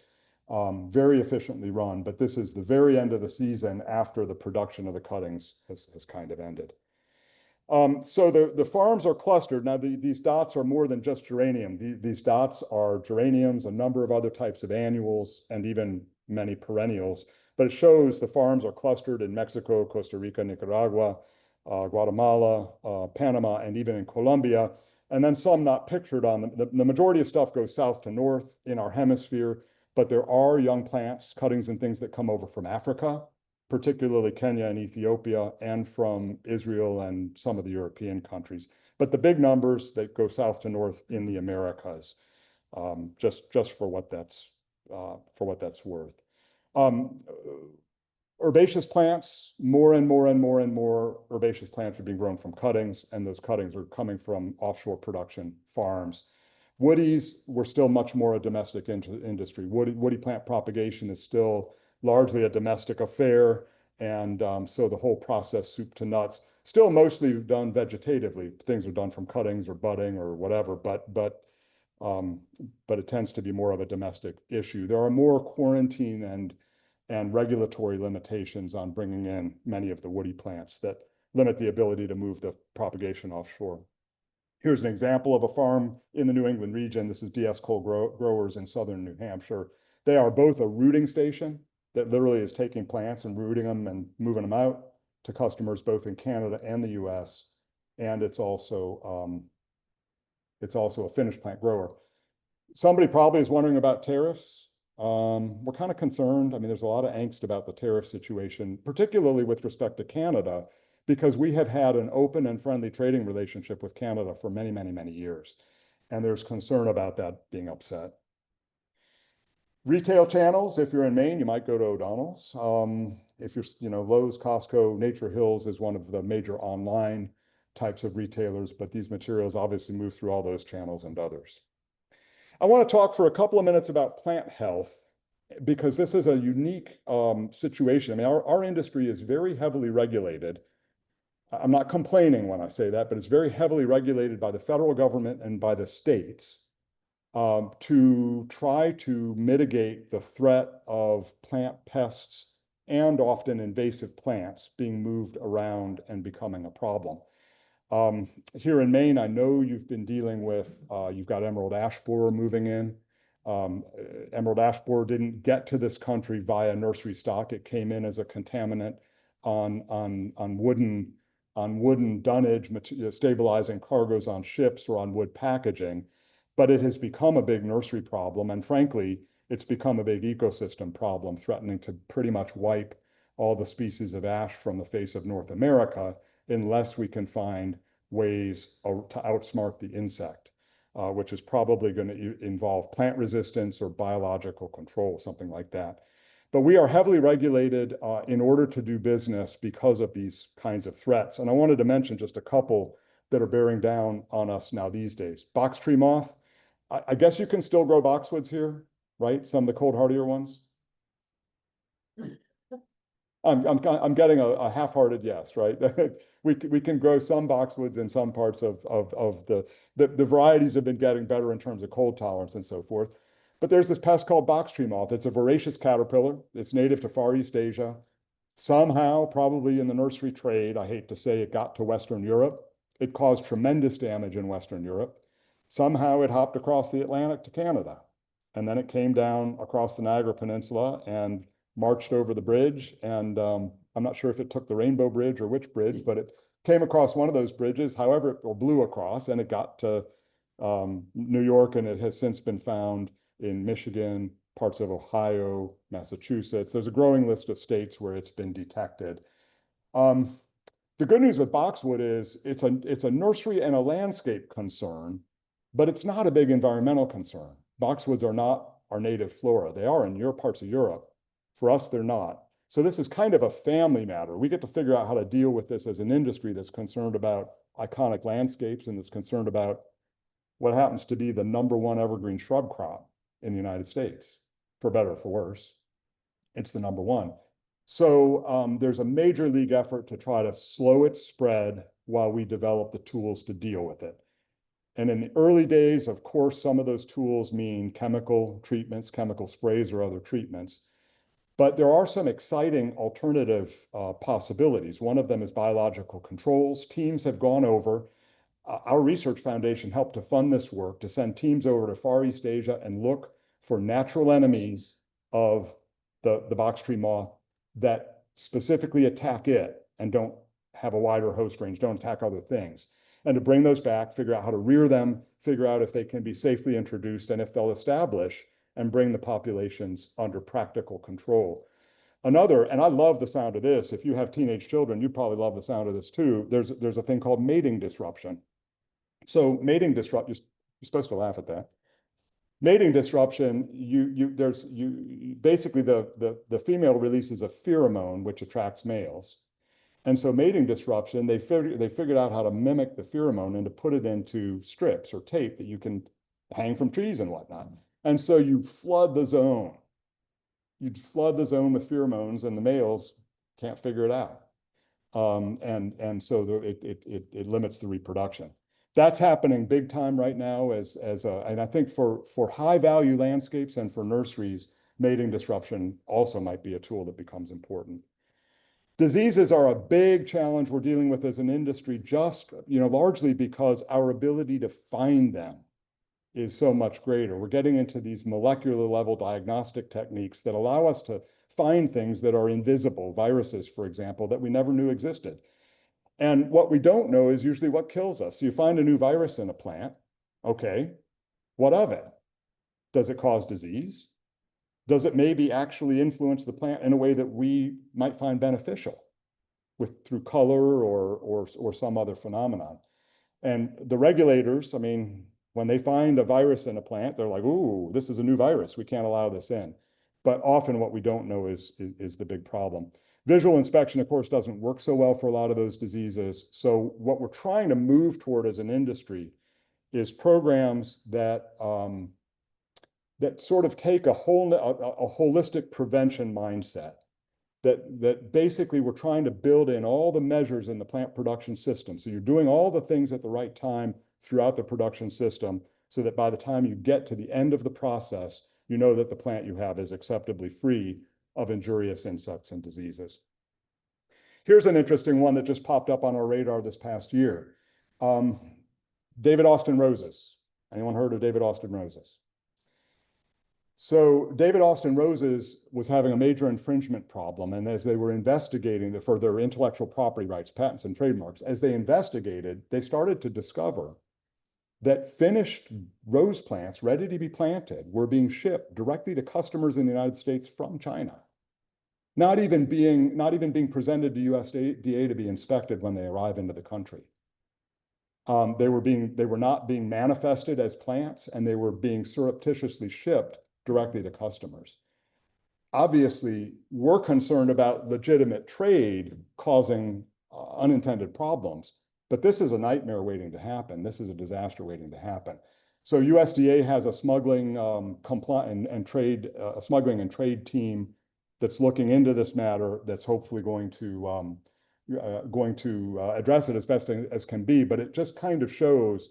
Very efficiently run, but this is the very end of the season after the production of the cuttings has kind of ended. So the farms are clustered. Now, these dots are more than just geranium. These dots are geraniums, a number of other types of annuals, and even many perennials. But it shows the farms are clustered in Mexico, Costa Rica, Nicaragua, Guatemala, Panama, and even in Colombia. And then some not pictured on them. The majority of stuff goes south to north in our hemisphere. But there are young plants, cuttings, and things that come over from Africa, particularly Kenya and Ethiopia, and from Israel and some of the European countries. But the big numbers that go south to north in the Americas, just for what that's worth. Herbaceous plants, more and more and more and more herbaceous plants are being grown from cuttings, and those cuttings are coming from offshore production farms. Woodies were still much more a domestic industry. Woody plant propagation is still largely a domestic affair. And so the whole process, soup to nuts, still mostly done vegetatively. Things are done from cuttings or budding or whatever, but it tends to be more of a domestic issue. There are more quarantine and regulatory limitations on bringing in many of the woody plants that limit the ability to move the propagation offshore. Here's an example of a farm in the New England region. This is DS Cole Growers in southern New Hampshire. They are both a rooting station that literally is taking plants and rooting them and moving them out to customers both in Canada and the US. And it's also a finished plant grower. Somebody probably is wondering about tariffs. We're kind of concerned. I mean, there's a lot of angst about the tariff situation, particularly with respect to Canada, because we have had an open and friendly trading relationship with Canada for many, many, many years. And there's concern about that being upset. Retail channels, if you're in Maine, you might go to O'Donnell's. If you're, Lowe's, Costco, Nature Hills is one of the major online types of retailers, but these materials obviously move through all those channels and others. I want to talk for a couple of minutes about plant health, because this is a unique situation. I mean, our industry is very heavily regulated. I'm not complaining when I say that, but it's very heavily regulated by the federal government and by the states to try to mitigate the threat of plant pests and often invasive plants being moved around and becoming a problem. Here in Maine, I know you've been dealing with, you've got emerald ash borer moving in. Emerald ash borer didn't get to this country via nursery stock. It came in as a contaminant on wooden dunnage, stabilizing cargoes on ships or on wood packaging. But it has become a big nursery problem. And frankly, it's become a big ecosystem problem, threatening to pretty much wipe all the species of ash from the face of North America unless we can find ways to outsmart the insect, which is probably going to involve plant resistance or biological control, something like that. But we are heavily regulated in order to do business because of these kinds of threats. And I wanted to mention just a couple that are bearing down on us now these days. Box tree moth. I guess you can still grow boxwoods here, right? Some of the cold hardier ones. I'm getting a half-hearted yes, right? We can grow some boxwoods in some parts of the varieties have been getting better in terms of cold tolerance and so forth. But there's this pest called box tree moth. It's a voracious caterpillar. It's native to Far East Asia. Somehow, probably in the nursery trade, I hate to say it got to Western Europe. It caused tremendous damage in Western Europe. Somehow it hopped across the Atlantic to Canada. And then it came down across the Niagara Peninsula and marched over the bridge. And I'm not sure if it took the Rainbow Bridge or which bridge, but it came across one of those bridges, however, or blew across, and it got to New York, and it has since been found in Michigan, parts of Ohio, Massachusetts. There's a growing list of states where it's been detected. The good news with boxwood is it's a nursery and a landscape concern, but it's not a big environmental concern. Boxwoods are not our native flora. They are in your parts of Europe. For us, they're not. So this is kind of a family matter. We get to figure out how to deal with this as an industry that's concerned about iconic landscapes and that's concerned about what happens to be the #1 evergreen shrub crop in the United States, for better or for worse. It's the #1. So there's a major league effort to try to slow its spread while we develop the tools to deal with it. And in the early days, of course, some of those tools mean chemical treatments, chemical sprays, or other treatments. But there are some exciting alternative possibilities. One of them is biological controls. Teams have gone over. Our research foundation helped to fund this work, to send teams over to Far East Asia and look for natural enemies of the box tree moth that specifically attack it and don't have a wider host range, don't attack other things. And to bring those back, figure out how to rear them, figure out if they can be safely introduced and if they'll establish and bring the populations under practical control. Another, and I love the sound of this, if you have teenage children, you probably love the sound of this too, there's a thing called mating disruption. So mating disruption, you're supposed to laugh at that. Mating disruption, basically the female releases a pheromone which attracts males. And so mating disruption, they figured out how to mimic the pheromone and to put it into strips or tape that you can hang from trees and whatnot. And so you flood the zone. You'd flood the zone with pheromones and the males can't figure it out. And so it limits the reproduction. That's happening big time right now and I think for high value landscapes and for nurseries, mating disruption also might be a tool that becomes important. Diseases are a big challenge we're dealing with as an industry, just, largely because our ability to find them is so much greater. We're getting into these molecular level diagnostic techniques that allow us to find things that are invisible, viruses, for example, that we never knew existed. And what we don't know is usually what kills us. So you find a new virus in a plant. Okay, what of it? Does it cause disease? Does it maybe actually influence the plant in a way that we might find beneficial through color or some other phenomenon? And the regulators, I mean, when they find a virus in a plant, they're like, ooh, this is a new virus. We can't allow this in. But often what we don't know is the big problem. Visual inspection, of course, doesn't work so well for a lot of those diseases. So what we're trying to move toward as an industry is programs that sort of take a holistic prevention mindset. That basically we're trying to build in all the measures in the plant production system. So you're doing all the things at the right time throughout the production system so that by the time you get to the end of the process, you know that the plant you have is acceptably free of injurious insects and diseases. Here's an interesting one that just popped up on our radar this past year. David Austin roses. Anyone heard of David Austin roses? So David Austin Roses was having a major infringement problem. And as they were investigating for their intellectual property rights, patents, and trademarks, as they investigated, they started to discover that finished rose plants ready to be planted were being shipped directly to customers in the United States from China, not even being presented to USDA to be inspected when they arrive into the country. They were not being manifested as plants, and they were being surreptitiously shipped directly to customers. Obviously, we're concerned about legitimate trade causing unintended problems, but this is a nightmare waiting to happen. This is a disaster waiting to happen. So USDA has a smuggling and trade team that's looking into this matter. That's hopefully going to address it as best as can be. But it just kind of shows,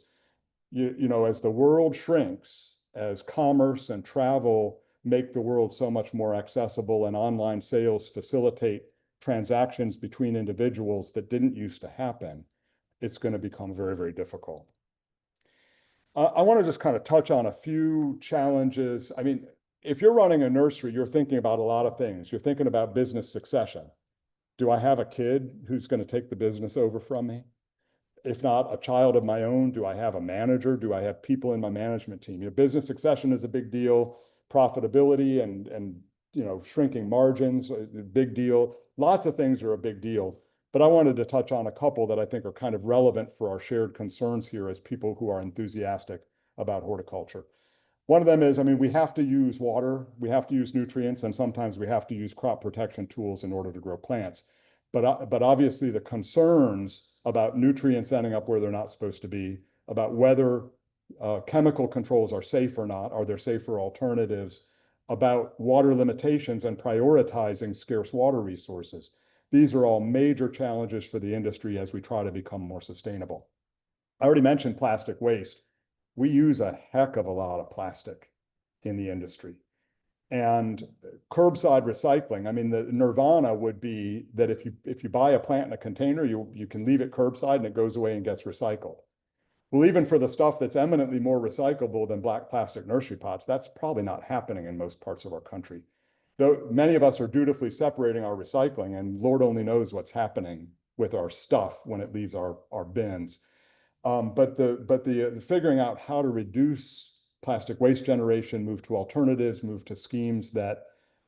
as the world shrinks, as commerce and travel make the world so much more accessible and online sales facilitate transactions between individuals that didn't used to happen, it's going to become very, very difficult. I want to just kind of touch on a few challenges. I mean, if you're running a nursery, you're thinking about a lot of things. You're thinking about business succession. Do I have a kid who's going to take the business over from me? If not a child of my own, do I have a manager? Do I have people in my management team? Business succession is a big deal. Profitability and shrinking margins, a big deal. Lots of things are a big deal. But I wanted to touch on a couple that I think are kind of relevant for our shared concerns here as people who are enthusiastic about horticulture. One of them is, we have to use water, we have to use nutrients, and sometimes we have to use crop protection tools in order to grow plants. But obviously the concerns about nutrients ending up where they're not supposed to be, about whether chemical controls are safe or not, are there safer alternatives, about water limitations and prioritizing scarce water resources. These are all major challenges for the industry as we try to become more sustainable. I already mentioned plastic waste. We use a heck of a lot of plastic in the industry. And curbside recycling, the nirvana would be that if you buy a plant in a container, you can leave it curbside and it goes away and gets recycled. Well, even for the stuff that's eminently more recyclable than black plastic nursery pots, that's probably not happening in most parts of our country. Though many of us are dutifully separating our recycling, and Lord only knows what's happening with our stuff when it leaves our bins. But the figuring out how to reduce plastic waste generation, move to alternatives, move to schemes that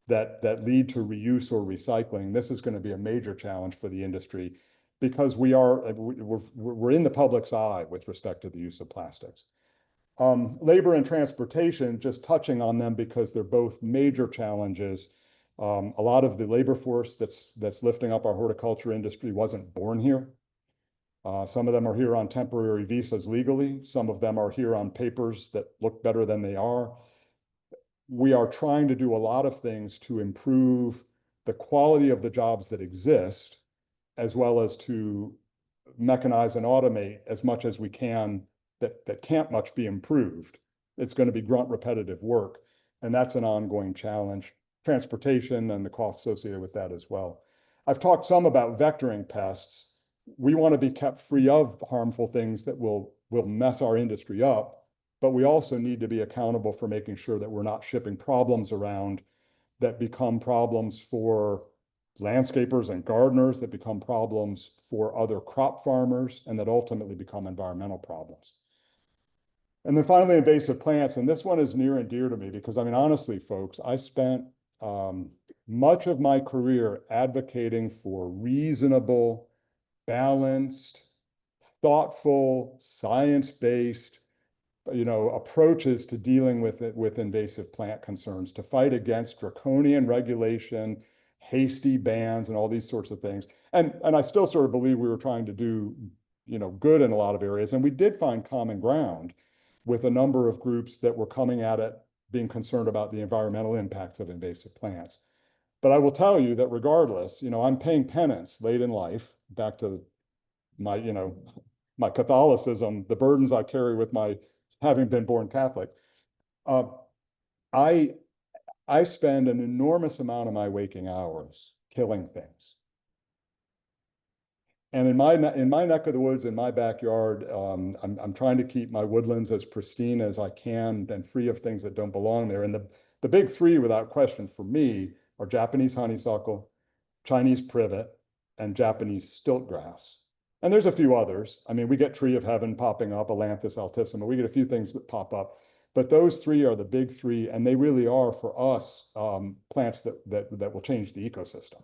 lead to reuse or recycling. This is going to be a major challenge for the industry because we're in the public's eye with respect to the use of plastics. Labor and transportation, just touching on them because they're both major challenges. A lot of the labor force that's lifting up our horticulture industry wasn't born here. Some of them are here on temporary visas legally. Some of them are here on papers that look better than they are. We are trying to do a lot of things to improve the quality of the jobs that exist, as well as to mechanize and automate as much as we can that can't much be improved. It's going to be grunt repetitive work, and that's an ongoing challenge. Transportation and the costs associated with that as well. I've talked some about vectoring pests. We want to be kept free of harmful things that will mess our industry up, but we also need to be accountable for making sure that we're not shipping problems around that become problems for landscapers and gardeners, that become problems for other crop farmers, and that ultimately become environmental problems. And then finally, invasive plants. And this one is near and dear to me because, I mean, honestly, folks, I spent much of my career advocating for reasonable, balanced, thoughtful, science-based, approaches to dealing with it, with invasive plant concerns, to fight against draconian regulation, hasty bans, and all these sorts of things. And I still sort of believe we were trying to do, good in a lot of areas. And we did find common ground with a number of groups that were coming at it, being concerned about the environmental impacts of invasive plants. But I will tell you that regardless, I'm paying penance late in life, back to my, my Catholicism, the burdens I carry with my having been born Catholic. I spend an enormous amount of my waking hours killing things. And in my neck of the woods, in my backyard, I'm trying to keep my woodlands as pristine as I can and free of things that don't belong there. And the big three, without question, for me, are Japanese honeysuckle, Chinese privet, and Japanese stiltgrass. And there's a few others. I mean, we get tree of heaven popping up, Ailanthus altissima. We get a few things that pop up, but those three are the big three, and they really are for us plants that will change the ecosystem.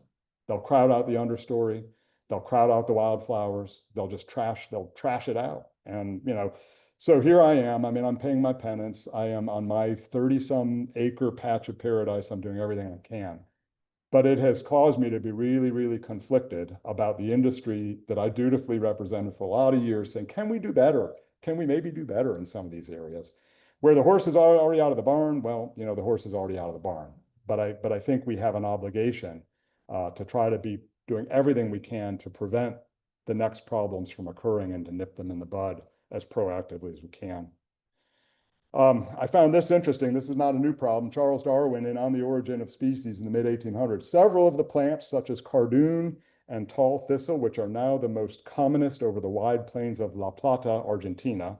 They'll crowd out the understory. They'll crowd out the wildflowers. They'll trash it out. And, so here I am. I mean, I'm paying my penance. I am on my 30-some acre patch of paradise. I'm doing everything I can. But it has caused me to be really, really conflicted about the industry that I dutifully represented for a lot of years, saying, can we do better? Can we maybe do better in some of these areas? Where the horse is already out of the barn, well, the horse is already out of the barn. But I think we have an obligation to try to be doing everything we can to prevent the next problems from occurring and to nip them in the bud as proactively as we can. I found this interesting. This is not a new problem. Charles Darwin, in On the Origin of Species in the mid-1800s, several of the plants, such as cardoon and tall thistle, which are now the most commonest over the wide plains of La Plata, Argentina,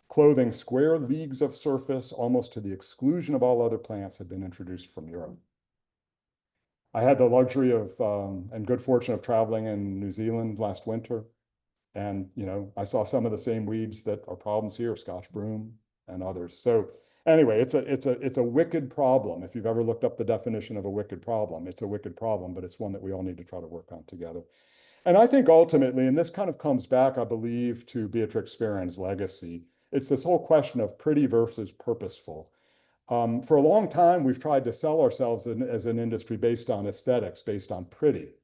clothing square leagues of surface almost to the exclusion of all other plants, had been introduced from Europe. I had the luxury of and good fortune of traveling in New Zealand last winter. And, I saw some of the same weeds that are problems here, Scotch broom and others. So anyway, it's a wicked problem. If you've ever looked up the definition of a wicked problem, it's a wicked problem, but it's one that we all need to try to work on together. And I think ultimately, and this kind of comes back, I believe, to Beatrix Farron's legacy, it's this whole question of pretty versus purposeful. For a long time, we've tried to sell ourselves as an industry based on aesthetics, based on pretty.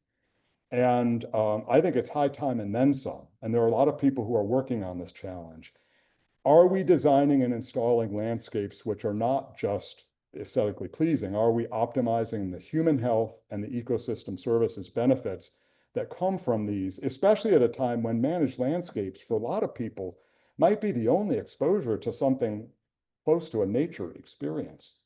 And I think it's high time and then some. And there are a lot of people who are working on this challenge. Are we designing and installing landscapes which are not just aesthetically pleasing? Are we optimizing the human health and the ecosystem services benefits that come from these, especially at a time when managed landscapes for a lot of people might be the only exposure to something close to a nature experience?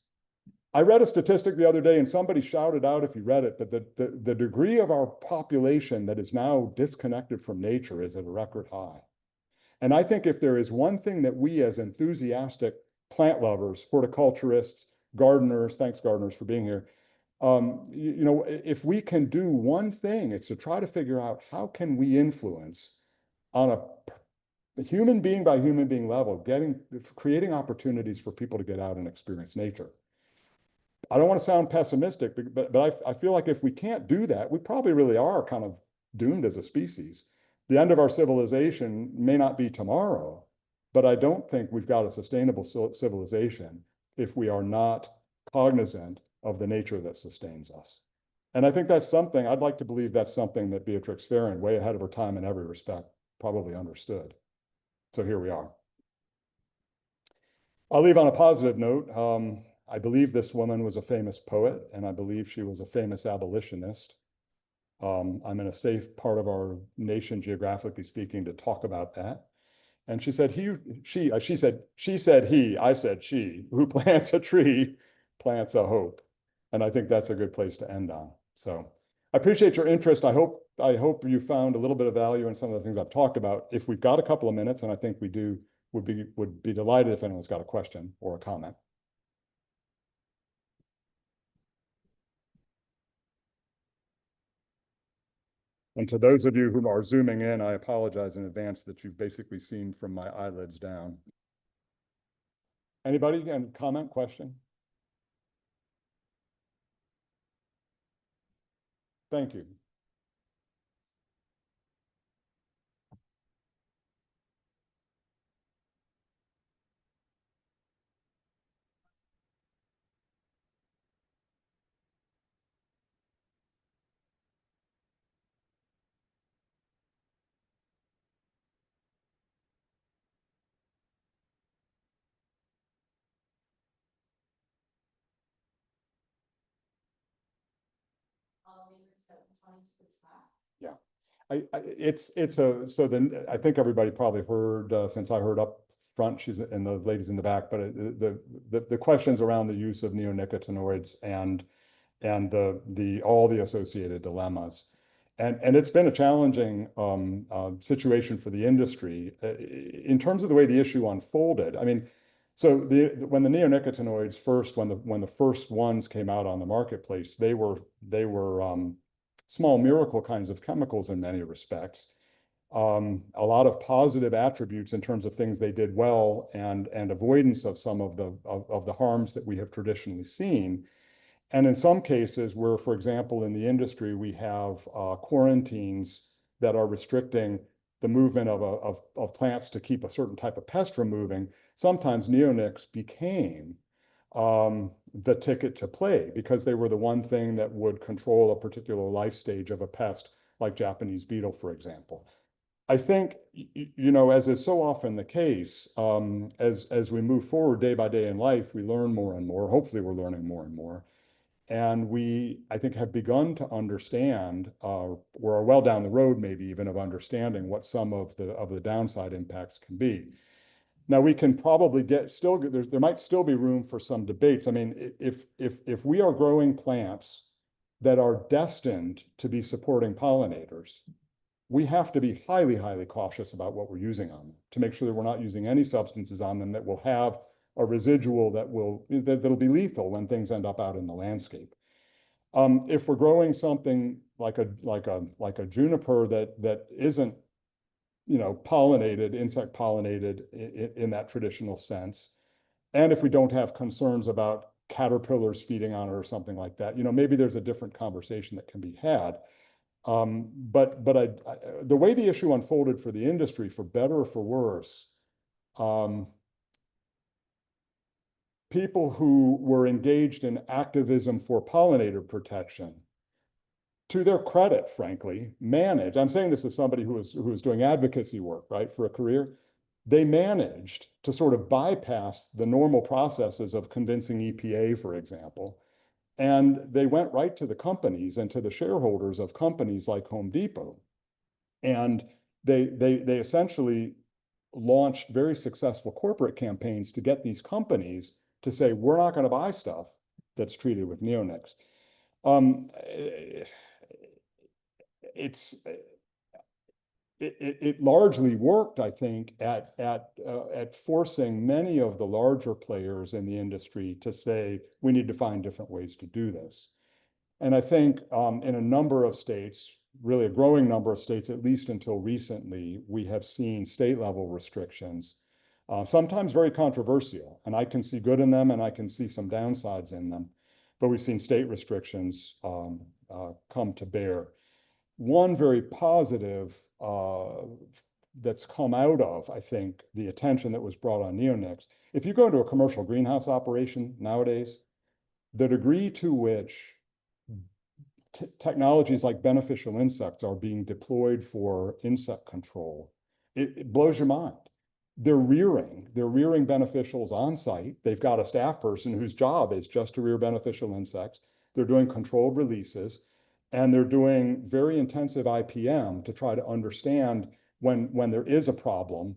I read a statistic the other day, and somebody shouted out, if you read it, that the degree of our population that is now disconnected from nature is at a record high. And I think if there is one thing that we as enthusiastic plant lovers, horticulturists, gardeners, thanks gardeners for being here, if we can do one thing, it's to try to figure out how can we influence on a human being by human being level, creating opportunities for people to get out and experience nature. I don't want to sound pessimistic, but I feel like if we can't do that, we probably really are kind of doomed as a species. The end of our civilization may not be tomorrow, But I don't think we've got a sustainable civilization if we are not cognizant of the nature that sustains us. And I think that's something, I'd like to believe that's something that Beatrix Farron, way ahead of her time in every respect, probably understood. So here we are. I'll leave on a positive note. I believe this woman was a famous poet, and I believe she was a famous abolitionist. I'm in a safe part of our nation, geographically speaking, to talk about that. And she said, she said he, I said she, who plants a tree plants a hope. And I think that's a good place to end on. So I appreciate your interest. I hope you found a little bit of value in some of the things I've talked about. If we've got a couple of minutes, and I think we do, would be delighted if anyone's got a question or a comment. And to those of you who are zooming in, I apologize in advance that you've basically seen from my eyelids down. Anybody can comment, question? Thank you. Yeah. So then I think everybody probably heard, since I heard up front, she's and the ladies in the back, but the questions around the use of neonicotinoids and all the associated dilemmas. And it's been a challenging situation for the industry in terms of the way the issue unfolded. I mean, so when the neonicotinoids first, when the first ones came out on the marketplace, they were small miracle kinds of chemicals in many respects. A lot of positive attributes in terms of things they did well and avoidance of some of the harms that we have traditionally seen. And in some cases where, for example, in the industry, we have quarantines that are restricting the movement of plants to keep a certain type of pest from moving, sometimes neonics became the ticket to play because they were the one thing that would control a particular life stage of a pest, like Japanese beetle, for example. I think, as is so often the case, as we move forward day by day in life, we learn more and more. Hopefully, we're learning more and more. And we, I think, have begun to understand, we're well down the road, maybe even of understanding what some of the downside impacts can be. Now we can probably there might still be room for some debates. I mean, if we are growing plants that are destined to be supporting pollinators, we have to be highly, highly cautious about what we're using on them to make sure that we're not using any substances on them that will have a residual that'll be lethal when things end up out in the landscape. If we're growing something like a juniper that isn't, insect pollinated in that traditional sense, and if we don't have concerns about caterpillars feeding on it or something like that, maybe there's a different conversation that can be had. But the way the issue unfolded for the industry, for better or for worse, people who were engaged in activism for pollinator protection, to their credit, frankly, I'm saying this as somebody who was doing advocacy work, right, for a career. They managed to sort of bypass the normal processes of convincing EPA, for example, and they went right to the companies and to the shareholders of companies like Home Depot. And they essentially launched very successful corporate campaigns to get these companies to say, we're not going to buy stuff that's treated with neonics. It largely worked, I think, at forcing many of the larger players in the industry to say, we need to find different ways to do this. And I think in a number of states, really a growing number of states, at least until recently, we have seen state level restrictions, sometimes very controversial. And I can see good in them and I can see some downsides in them. But we've seen state restrictions come to bear. One very positive that's come out of, I think, the attention that was brought on neonics. If you go into a commercial greenhouse operation nowadays, the degree to which technologies like beneficial insects are being deployed for insect control, it blows your mind. They're rearing beneficials on site. They've got a staff person whose job is just to rear beneficial insects. They're doing controlled releases, and they're doing very intensive IPM to try to understand when there is a problem,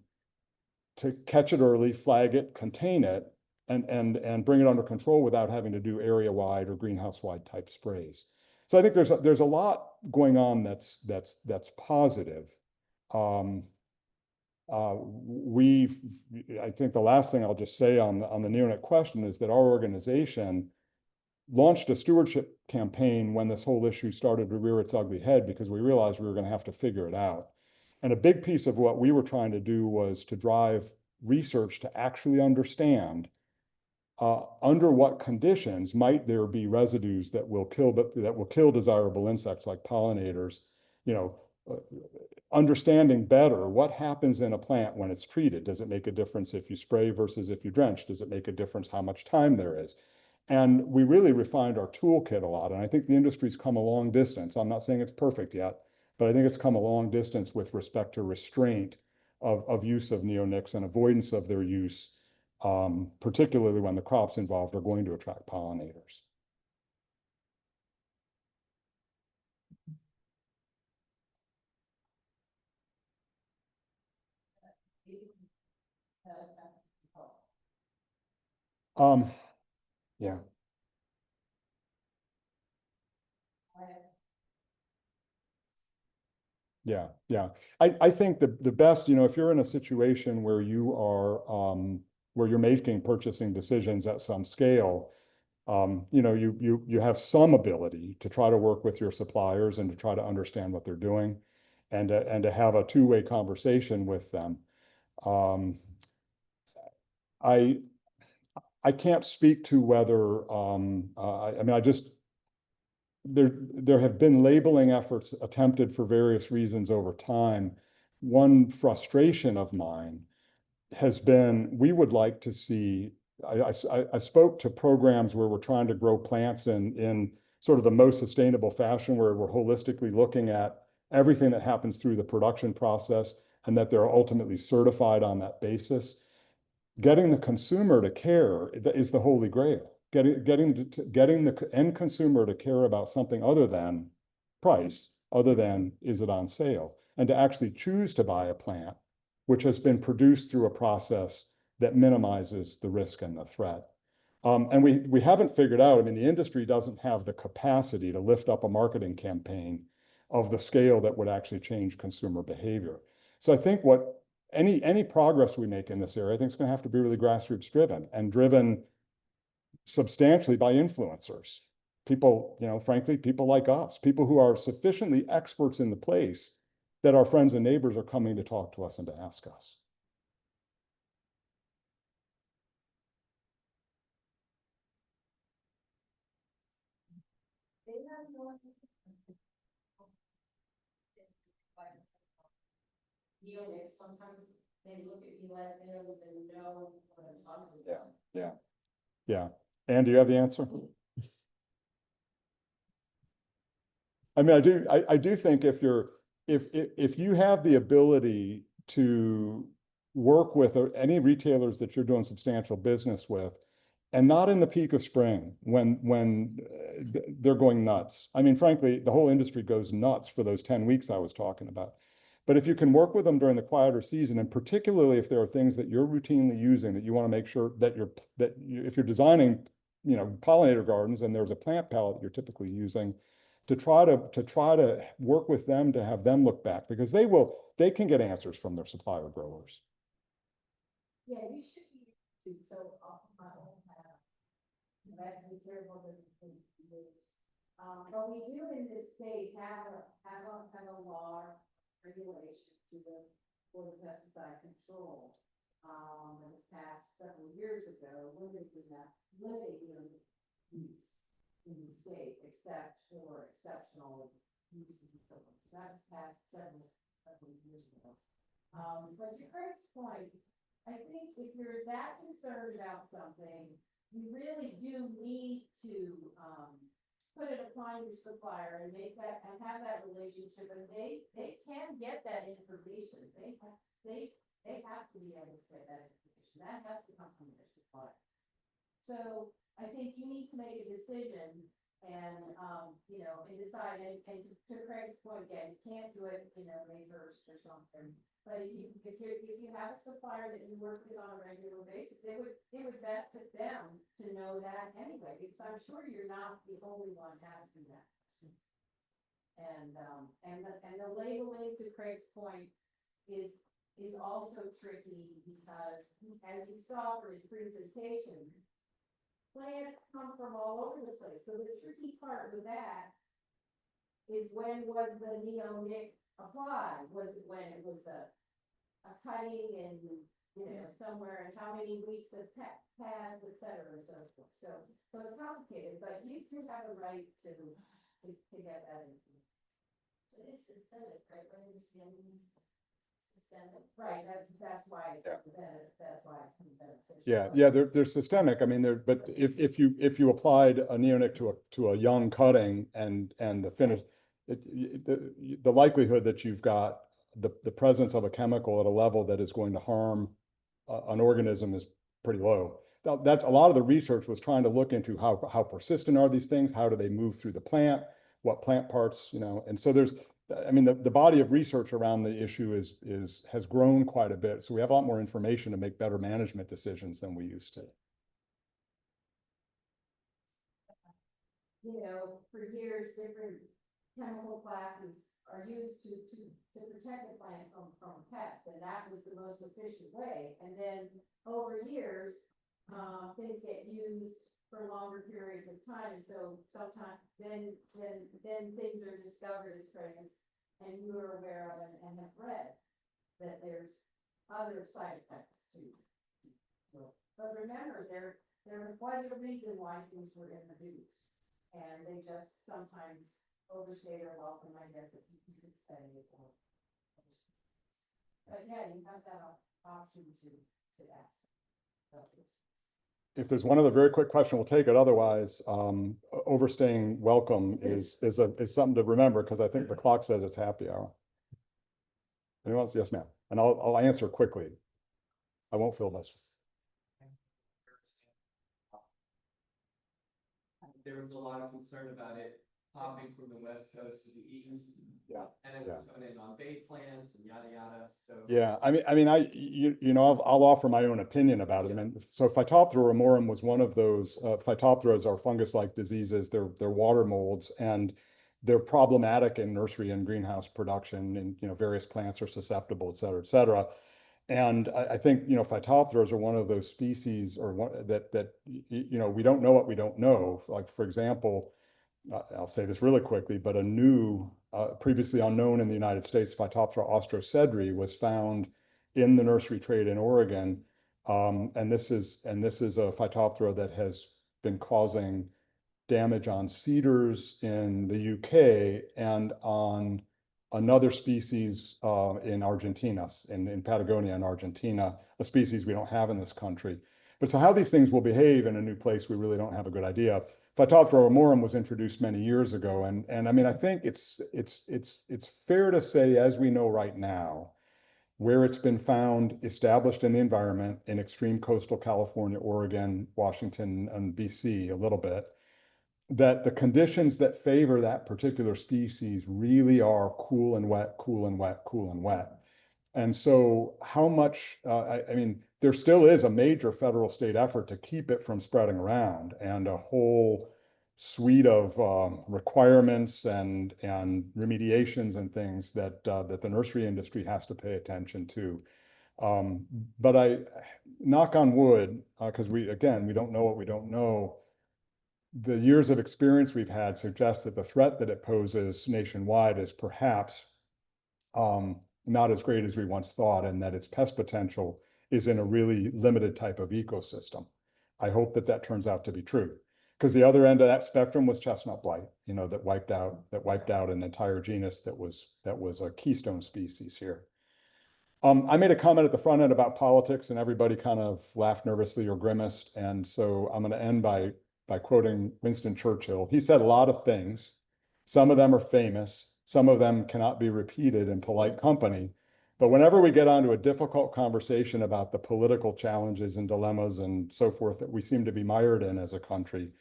to catch it early, flag it, contain it, and bring it under control without having to do area-wide or greenhouse-wide type sprays. So I think there's a lot going on that's positive. I think the last thing I'll just say on the neonate question is that our organization launched a stewardship campaign when this whole issue started to rear its ugly head, because we realized we were going to have to figure it out. And a big piece of what we were trying to do was to drive research to actually understand under what conditions might there be residues that will kill desirable insects like pollinators. Understanding better what happens in a plant when it's treated. Does it make a difference if you spray versus if you drench? Does it make a difference how much time there is? And we really refined our toolkit a lot. And I think the industry's come a long distance. I'm not saying it's perfect yet, but I think it's come a long distance with respect to restraint of use of neonics and avoidance of their use, particularly when the crops involved are going to attract pollinators. Yeah. Yeah, yeah. I think the best, if you're in a situation where you are where you're making purchasing decisions at some scale, you have some ability to try to work with your suppliers and to try to understand what they're doing, and to have a two-way conversation with them. I I can't speak to whether I mean, there have been labeling efforts attempted for various reasons over time. One frustration of mine has been, we would like to see, I spoke to programs where we're trying to grow plants in sort of the most sustainable fashion, where we're holistically looking at everything that happens through the production process, and that they're ultimately certified on that basis. Getting the consumer to care is the holy grail. Getting the end consumer to care about something other than price, other than is it on sale, and to actually choose to buy a plant which has been produced through a process that minimizes the risk and the threat. And we haven't figured out, I mean, the industry doesn't have the capacity to lift up a marketing campaign of the scale that would actually change consumer behavior. So I think any progress we make in this area, I think it's going to have to be really grassroots driven, and driven substantially by influencers. People, frankly, people like us, people who are sufficiently experts in the place that our friends and neighbors are coming to talk to us and to ask us. Sometimes they look at you like they don't even know what I'm talking about. Yeah, yeah. And do you have the answer? I mean, I do think if you have the ability to work with any retailers that you're doing substantial business with, and not in the peak of spring when they're going nuts. I mean, frankly, the whole industry goes nuts for those 10 weeks I was talking about. But if you can work with them during the quieter season, and particularly if there are things that you're routinely using that you want to make sure that if you're designing, pollinator gardens, and there's a plant palette that you're typically using, to try to work with them, to have them look back, because they can get answers from their supplier growers. Yeah, you should be so often my own have. You have to be careful with the things you use. But we do in this state have a law regulation for the pesticide control. That was passed several years ago, limiting use in the state, except for exceptional uses and so on. So that was passed several years ago. But to Craig's point, I think if you're that concerned about something, you really do need to, put it upon your supplier and make that, and have that relationship, and they can get that information. They have to be able to get that information. That has to come from their supplier. So I think you need to make a decision and, and decide, and to Craig's point again, you can't do it, May 1st or something. But if you have a supplier that you work with on a regular basis, it would benefit them to know that anyway, because I'm sure you're not the only one asking that. And the labeling, to Craig's point, is also tricky because, as you saw for his presentation, plants come from all over the place. So the tricky part with that is, when was the neonic applied? Was it when it was a cutting in, somewhere, and how many weeks have passed, et cetera, and so forth. So it's complicated, but you two have a right to get that information. So it's systemic, right? Systemic. Right, that's why it's that's why it's beneficial. Yeah, they're systemic. I mean, but if you applied a neonic to a young cutting and the finish, the likelihood that you've got the presence of a chemical at a level that is going to harm an organism is pretty low. That's a lot of the research was trying to look into how persistent are these things, how do they move through the plant, what plant parts, and so there's, I mean, the body of research around the issue has grown quite a bit. So we have a lot more information to make better management decisions than we used to. For years, different chemical classes are used to protect the plant from pests, and that was the most efficient way. And then over years, things get used for longer periods of time, and so sometimes then things are discovered as fragrance, and you are aware of and have read that there's other side effects too. But remember, there was a reason why things were introduced, and they just sometimes overstay their welcome, I guess, if you could say. But yeah, you have that option to ask. If there's one other very quick question, we'll take it. Otherwise, overstaying welcome is something to remember, because I think the clock says it's happy hour. Anyone else? Yes, ma'am. And I'll answer quickly. I won't filibuster. There was a lot of concern about it popping from the west coast to the east. Yeah. And it was coming in on bait plants and yada yada. So Yeah, I'll offer my own opinion about it. I mean, so Phytophthora ramorum was one of those. Phytophthora are fungus-like diseases. They're water molds, and they're problematic in nursery and greenhouse production. And various plants are susceptible, et cetera, et cetera. And I think Phytophthora are one of those species, or one that we don't know what we don't know. Like, for example, I'll say this really quickly, but a new, previously unknown in the United States, Phytophthora austrocedri, was found in the nursery trade in Oregon. And this is a Phytophthora that has been causing damage on cedars in the UK and on another species in Argentina, in Patagonia in Argentina, a species we don't have in this country. But so how these things will behave in a new place, we really don't have a good idea. Phytophthora ramorum was introduced many years ago, and I mean, I think it's fair to say, as we know right now, where it's been found established in the environment in extreme coastal California, Oregon, Washington, and BC a little bit, that the conditions that favor that particular species really are cool and wet, cool and wet, cool and wet. And so how much, I mean, there still is a major federal state effort to keep it from spreading around, and a whole suite of requirements and remediations and things that the nursery industry has to pay attention to. But I knock on wood, because we don't know what we don't know. The years of experience we've had suggest that the threat that it poses nationwide is perhaps not as great as we once thought, and that its pest potential is in a really limited type of ecosystem. I hope that turns out to be true, because the other end of that spectrum was chestnut blight, that wiped out an entire genus that was a keystone species here. I made a comment at the front end about politics and everybody kind of laughed nervously or grimaced. And so I'm going to end by quoting Winston Churchill. He said a lot of things. Some of them are famous. Some of them cannot be repeated in polite company. But whenever we get onto a difficult conversation about the political challenges and dilemmas and so forth that we seem to be mired in as a country,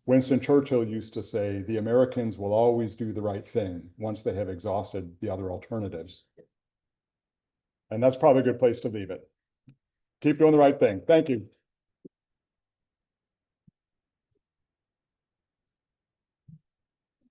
Winston Churchill used to say, the Americans will always do the right thing once they have exhausted the other alternatives. And that's probably a good place to leave it. Keep doing the right thing. Thank you.